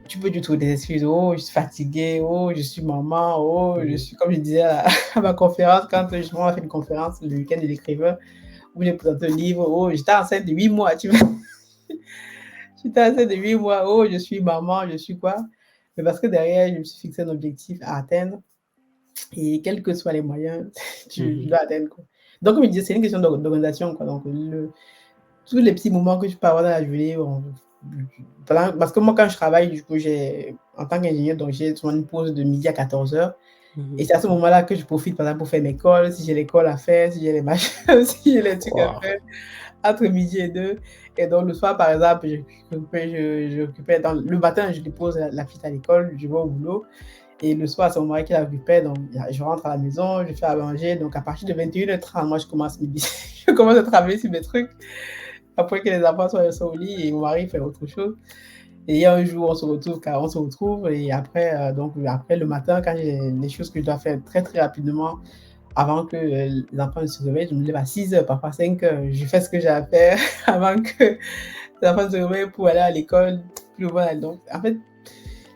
tu peux du trouver des excuses. Oh, je suis fatiguée. Oh, je suis maman. Oh, je Mmh. suis, comme je disais à ma conférence, quand justement on a fait une conférence le week-end de l'écrivain, où j'ai présenté un livre. Oh, j'étais enceinte de 8 mois. Tu vois, j'étais enceinte de 8 mois. Oh, je suis maman. Je suis quoi? Mais parce que derrière, je me suis fixé un objectif à atteindre. Et quels que soient les moyens, tu Mmh. dois atteindre, quoi. Donc, comme je disais, c'est une question d'organisation, quoi. Donc, tous les petits moments que tu peux avoir dans la journée, parce que moi, quand je travaille, du coup, en tant qu'ingénieur, donc j'ai souvent une pause de midi à 14h. Et Mmh. c'est à ce moment-là que je profite, par exemple, pour faire mes calls, si j'ai les calls à faire, si j'ai les machins, si j'ai les trucs à Waouh! faire entre midi et 2. Et donc, le soir, par exemple, je récupère le matin, je dépose la petite à l'école, je vais au boulot. Et le soir, c'est mon mari qui la récupère. Donc, je rentre à la maison, je fais à manger. Donc, à partir de 21h30, moi, je commence je commence à travailler sur mes trucs. Après que les enfants soient au lit et mon mari fait autre chose. Et il y a un jour, on se retrouve, car on se retrouve. Et après, donc, après le matin, quand j'ai les choses que je dois faire très, très rapidement, avant que les enfants ne se réveillent, je me lève à 6 heures, parfois 5 heures. Je fais ce que j'ai à faire avant que les enfants se réveillent pour aller à l'école. Plus voilà. Donc, en fait,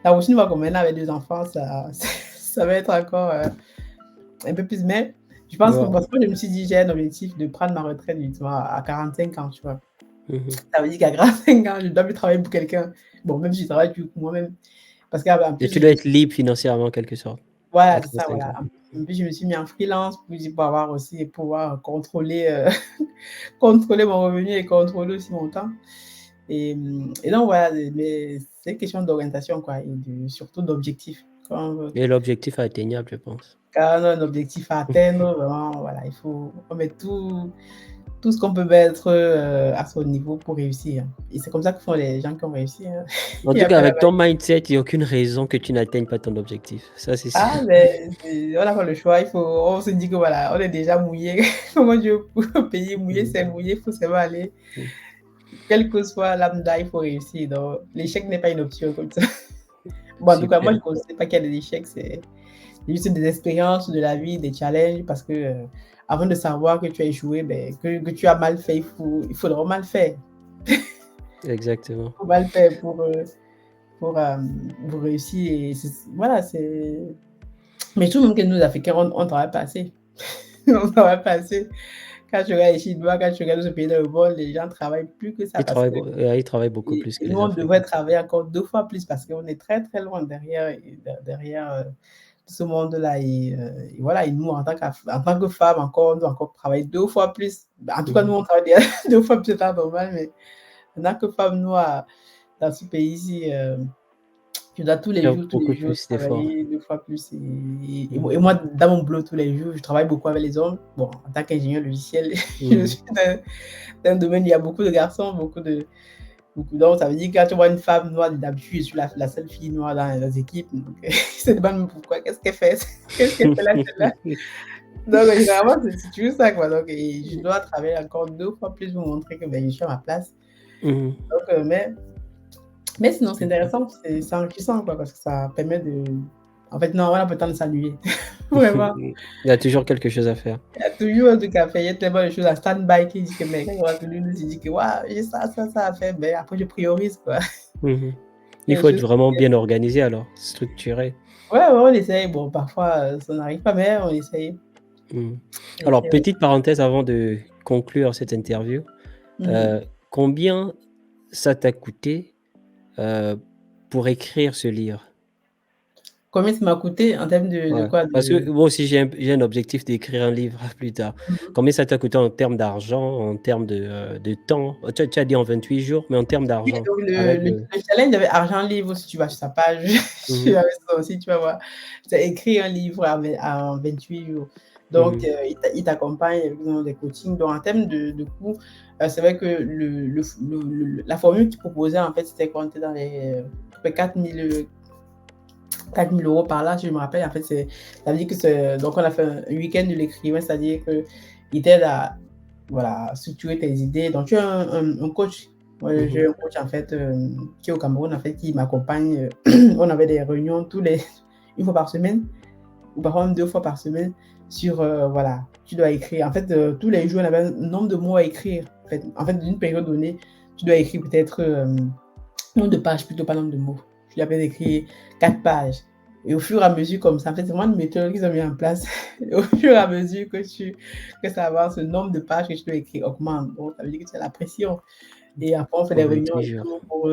La routine va comme maintenant avec 2 enfants, ça ça va être encore, un peu plus, mais je pense que Wow. parce que je me suis dit: «J'ai un objectif de prendre ma retraite justement à 45 ans», tu vois? Mmh. Ça veut dire qu'à 45 ans, je dois plus travailler pour quelqu'un. Bon, même si je travaille plus pour moi-même, parce qu'en Et plus, tu dois être libre financièrement en quelque sorte, à voilà, c'est ça, 35 voilà. ans. En plus, je me suis mis en freelance pour avoir aussi pouvoir contrôler, contrôler mon revenu et contrôler aussi mon temps et donc voilà, mais c'est une question d'orientation quoi et de surtout d'objectif. Et l'objectif est atteignable, je pense. Quand on a un objectif à atteindre, vraiment, voilà, il faut on met tout ce qu'on peut mettre, à son niveau pour réussir et c'est comme ça que font les gens qui ont réussi, hein. En Il y tout a cas, pas la avec ton mindset, il y a aucun raison que tu n'atteignes pas ton objectif. Ça, c'est sûr. ah mais c'est on n'a pas le choix, il faut on se dit que voilà, on est déjà mouillé. Comment Dieu pour payer mouillé, Mmh. c'est mouillé, il faut seulement aller. Mmh. Quel que soit lambda, il faut réussir donc l'échec n'est pas une option comme ça. Bon, en tout cas, moi, je Super. ne considère pas qu'il y a des échecs, c'est juste des expériences de la vie, des challenges parce que, avant de savoir que tu as échoué, beh, que tu as mal fait, il faudra mal faire. Exactement. Il faut mal faire pour réussir et c'est voilà, c'est mais je trouve même que nous Africains, on travaille pas assez. On travaille pas assez. Quand tu regardes les Chinois, quand tu regardes d'autres pays dans le monde, les gens travaillent plus que ça parce que Ils travaillent beaucoup plus que et nous, les on devrait Africains. travailler encore 2 fois plus parce qu'on est très, très loin derrière et derrière, ce monde-là et voilà et nous, en tant que femmes encore, on doit encore travailler 2 fois plus. Bah, en tout cas, nous, Mmh. on travaille déjà 2 fois plus, c'est pas normal, mais en tant que femme noire dans ce pays-ci, tu dois Faire tous les beaucoup jours plus d'efforts. travailler 2 fois plus et Mmh. moi, dans mon boulot tous les jours, je travaille beaucoup avec les hommes. Bon, en tant qu'ingénieur logiciel, je Mmh. suis dans un domaine où il y a beaucoup de garçons, beaucoup donc ça veut dire que quand tu vois une femme noire, d'habitude, je suis la seule fille noire dans les équipes, donc ils se demandent pourquoi, qu'est-ce qu'elle fait? Qu'est-ce qu'elle fait là, celle-là? Donc généralement, c'est toujours ça, quoi, donc et je dois travailler encore 2 fois plus pour montrer que, beh, je suis à ma place. Mmh. Donc mais sinon, c'est Super. intéressant, c'est enrichissant, quoi, parce que ça permet de en fait, non, on a pas le temps de s'ennuyer. Vraiment, Il y a toujours quelque chose à faire. il y a toujours un truc à faire, il y a tellement de choses à stand-by qui dit que: «Mais quand il y aura tenu, je dis que: «Waouh, j'ai ça à faire», mais après je priorise, quoi. Mmh. Il y Il a des faut être choses vraiment bien organisé alors, structuré. ouais, ouais, on essaye. Bon, parfois, ça n'arrive pas, mais on essaye. Mmh. On Alors, essaye, ouais. petite parenthèse avant de conclure cette interview. Mmh. Heu, Combien ça t'a coûté, heu, pour écrire ce livre? Combien ça m'a coûté en termes de Ouais, quoi? parce que De moi aussi j'ai un objectif d'écrire un livre plus tard. mmh mh. Combien ça t'a coûté en termes d'argent, en termes de temps? Tu as dit en 28 jours, mais en termes Oui, d'argent donc le avec le le le challenge avec Argent Livre, si tu vas sur sa page, mmh mh. sur ça aussi, tu vas voir. C'est écrire un livre en 28 jours. Donc, Mmh. il t'accompagne avec des coachings. Donc en termes de coût, c'est vrai que le f le la formule qu'il proposait, en fait, c'était compté dans les, 4 000 €, par là, si je me rappelle. En fait, ça veut dire que c'est donc on a fait un week-end de l'écrivain, c'est-à-dire qu'il t'aide à, voilà, structurer tes idées. Donc tu as un coach. Ouais, Mmh j'ai mh. un coach, en fait, qui est au Cameroun, en fait, qui m'accompagne, on avait des réunions tous les une fois par semaine ou parfois même 2 fois par semaine sur, voilà, tu dois écrire. En fait, tous les jours, on avait un nombre de mots à écrire. En fait, d'une période donnée, tu dois écrire peut-être, nombre de pages plutôt, pas nombre de mots. Je lui avais écrit 4 pages et au fur et à mesure comme ça, en fait, c'est vraiment une méthode qu'ils ont mis en place. Au fur et à mesure que ça avance, le nombre de pages que tu dois écrire augmente. Donc ça veut dire que tu as la pression et après on fait des En réunions 28 et jours. tout pour,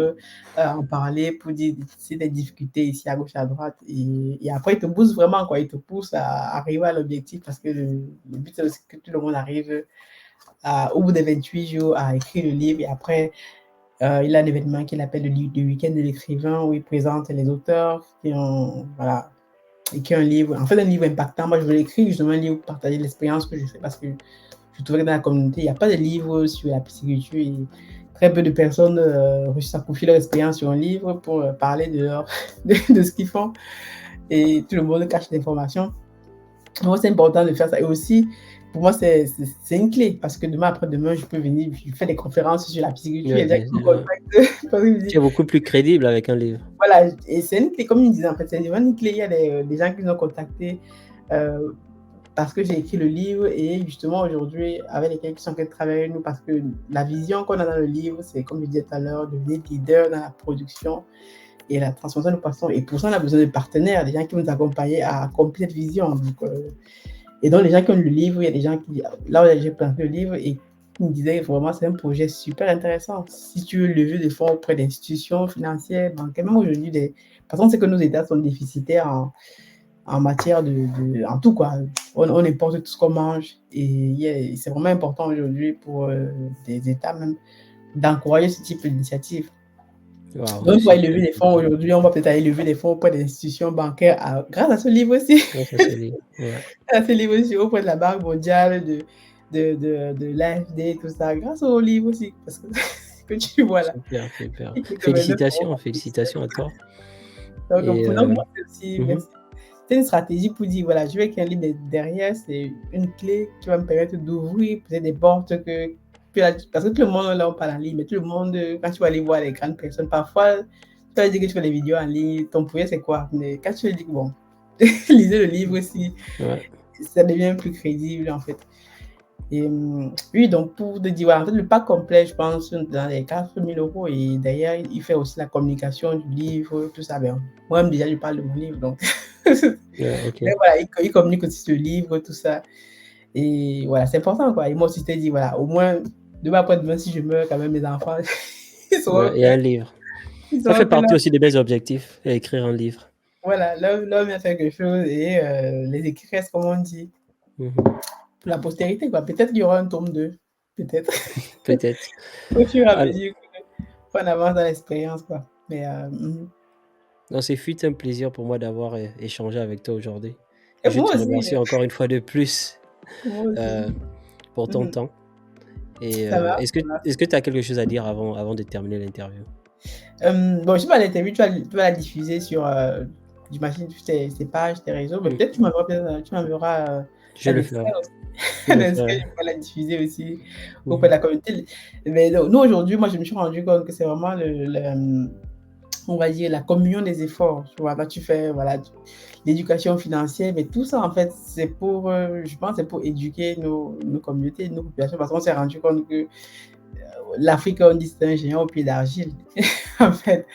en parler, pour dire si des difficultés ici à gauche, à droite et après ils te poussent vraiment quoi, ils te poussent à arriver à l'objectif parce que le but c'est aussi que tout le monde arrive à au bout des 28 jours à écrire le livre et après il a un événement qu'il appelle le week-end de l'écrivain où il présente les auteurs qui ont voilà, écrit un livre, en fait un livre impactant. Moi, je voulais écrire justement un livre pour partager l'expérience que j'ai fait parce que je trouvais que dans la communauté, il n'y a pas de livre sur la pisciculture et très peu de personnes réussissent à confier leur expérience sur un livre pour parler de, leur, de ce qu'ils font et tout le monde cache l'information. Moi, c'est important de faire ça et aussi, pour moi, c'est une clé parce que demain, après-demain, je peux venir, je fais des conférences sur la pisciculture, il y a Ouais, des gens bien qui me sûr, ouais. contactent parce qu'ils me disent Tu es beaucoup plus crédible avec un livre. voilà et c'est une clé, comme il disait, en fait, c'est vraiment une clé. Il y a des gens qui nous ont contactés, heu, parce que j'ai écrit le livre et justement aujourd'hui, avec lesquels qui sont en train de travailler avec nous parce que la vision qu'on a dans le livre, c'est comme je disais tout à l'heure, devenir leader dans la production et la transformation de poissons. Et pour ça, on a besoin de partenaires, des gens qui vont nous accompagner à accomplir cette vision. Et donc, les gens qui ont lu le livre, il y a des gens qui, là où j'ai présenté le livre, et qui me disaient vraiment c'est un projet super intéressant. Si tu veux lever des fonds auprès d'institutions financières, bancaires, même aujourd'hui, par contre, c'est que nos États sont déficitaires en matière en tout quoi. On importe tout ce qu'on mange et c'est vraiment important aujourd'hui pour des États même d'encourager ce type d'initiative. Waouh, Donc, pour aller lever super, des fonds super. aujourd'hui, on va peut-être aller lever des fonds auprès des institutions bancaires grâce à ce livre aussi. Ouais, ça c'est lié. Ouais, Grâce à ce livre aussi, auprès de la Banque mondiale, de l'AFD, tout ça, grâce au livre aussi, parce que, que tu vois là. super, super. Il coûte 29 € Félicitations, par page. félicitations à toi. Donc, Et pour moi, c'est aussi, mmh merci. C'est une stratégie pour dire, voilà, je vais écrire un livre, mais derrière, c'est une clé qui va me permettre d'ouvrir peut-être des portes parce que tout le monde, là, on parle en ligne, mais tout le monde, quand tu vas aller voir les grandes personnes, parfois, tu vas dire que tu fais des vidéos en ligne, ton projet, c'est quoi? Mais quand tu dis que, bon, lisez le livre aussi, Ouais, ça devient plus crédible, en fait. Et oui, donc pour te dire, voilà, en fait, le pack complet, je pense, dans les 4 000 € et d'ailleurs, il fait aussi la communication du livre, tout ça. Ben, moi-même, déjà, je parle de mon livre, donc ouais, OK. mais voilà, il communique aussi sur le livre, tout ça et voilà, c'est important, quoi et moi aussi, je t'ai dit, voilà, au moins, demain après-demain, si je meurs, quand même, mes enfants, ils sauront Ouais, et un livre. ils Ça fait sauront que là, partie aussi des belles objectifs, écrire un livre. voilà, l'homme a fait quelque chose et les écrits restent, comme on dit, Mmh. pour la postérité, quoi. Peut-être qu'il y aura un tome 2, peut-être, Peut-être. au fur et à Al mesure qu'on avance dans l'expérience, quoi. Mais non, ce fut un plaisir pour moi d'avoir, échangé avec toi aujourd'hui et et je moi te aussi, remercie encore une fois de plus, moi heu, aussi. pour ton Mmh. temps et Ça marche, est-ce que ça marche. est-ce que tu as quelque chose à dire avant de terminer l'interview? Bon, je sais pas, l'interview, tu vas la diffuser sur, j'imagine, sur tes pages, tes réseaux, mais Mmh, peut-être tu m'enverras, je un le extrait ferai, aussi. je Un le extrait, ferai. je pourrais la diffuser aussi auprès Mmh. de la communauté. Mais donc nous, aujourd'hui, moi, je me suis rendu compte que c'est vraiment on va dire la communion des efforts, tu vois? Quand tu fais, voilà, l'éducation financière, mais tout ça, en fait, c'est pour, je pense, c'est pour éduquer nos communautés, nos populations, parce qu'on s'est rendu compte que l'Afrique, on dit, c'est un géant au pied d'argile, en fait.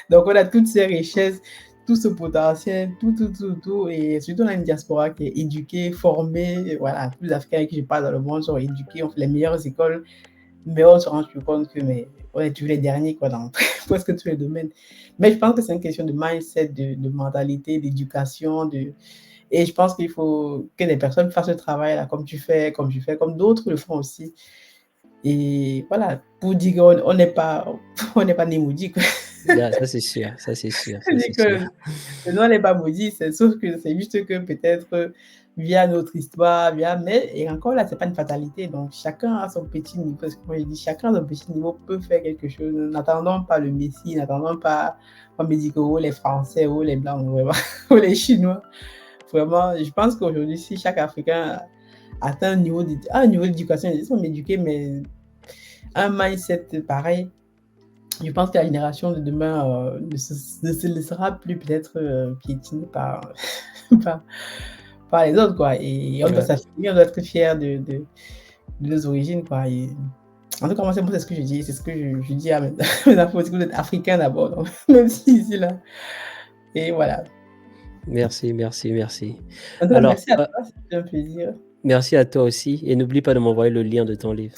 Donc, on a toutes ces richesses, tout ce potentiel, tout. Et surtout, on a une diaspora qui est éduquée, formée. Et voilà, tous les Africains avec qui je parle dans le monde sont éduqués, ont fait les meilleures écoles, mais on se rend compte que mais, on est toujours les derniers quoi, dans presque tous les domaines. Mais je pense que c'est une question de mindset, de mentalité, d'éducation. Et je pense qu'il faut que les personnes fassent ce travail-là, comme tu fais, comme je fais, comme d'autres le font aussi. Et voilà, pour dire qu'on n'est pas, on n'est pas né maudit. Ah, ça c'est sûr, ça c'est sûr, ça C'est c'est sûr. que le nom n'est pas maudit, c'est sauf que c'est juste que peut-être, via notre histoire, via mais et encore là, c'est pas une fatalité, donc chacun a son petit niveau, parce que moi je dis: «Chacun à son petit niveau peut faire quelque chose». N'attendons pas le messie, n'attendons pas comme ils disent que: «Oh les Français, oh les Blancs», vraiment, ou les Chinois. Vraiment, je pense qu'aujourd'hui, si chaque Africain atteint un niveau d'éducation, ils sont éduqués, mais un mindset pareil, je pense que la génération de demain, ne se laissera plus peut-être, piétiner par par les autres, quoi et on doit Ouais. s'affirmer, on doit être fier de nos origines, quoi et en tout cas, moi, c'est ce que je dis, c'est ce que je dis à mes mes enfants aussi, que vous êtes africains d'abord, donc même si ici, là et voilà. Merci, merci, merci. En tout cas, Alors, merci à toi, c'était un plaisir. merci à toi aussi et n'oublie pas de m'envoyer le lien de ton livre.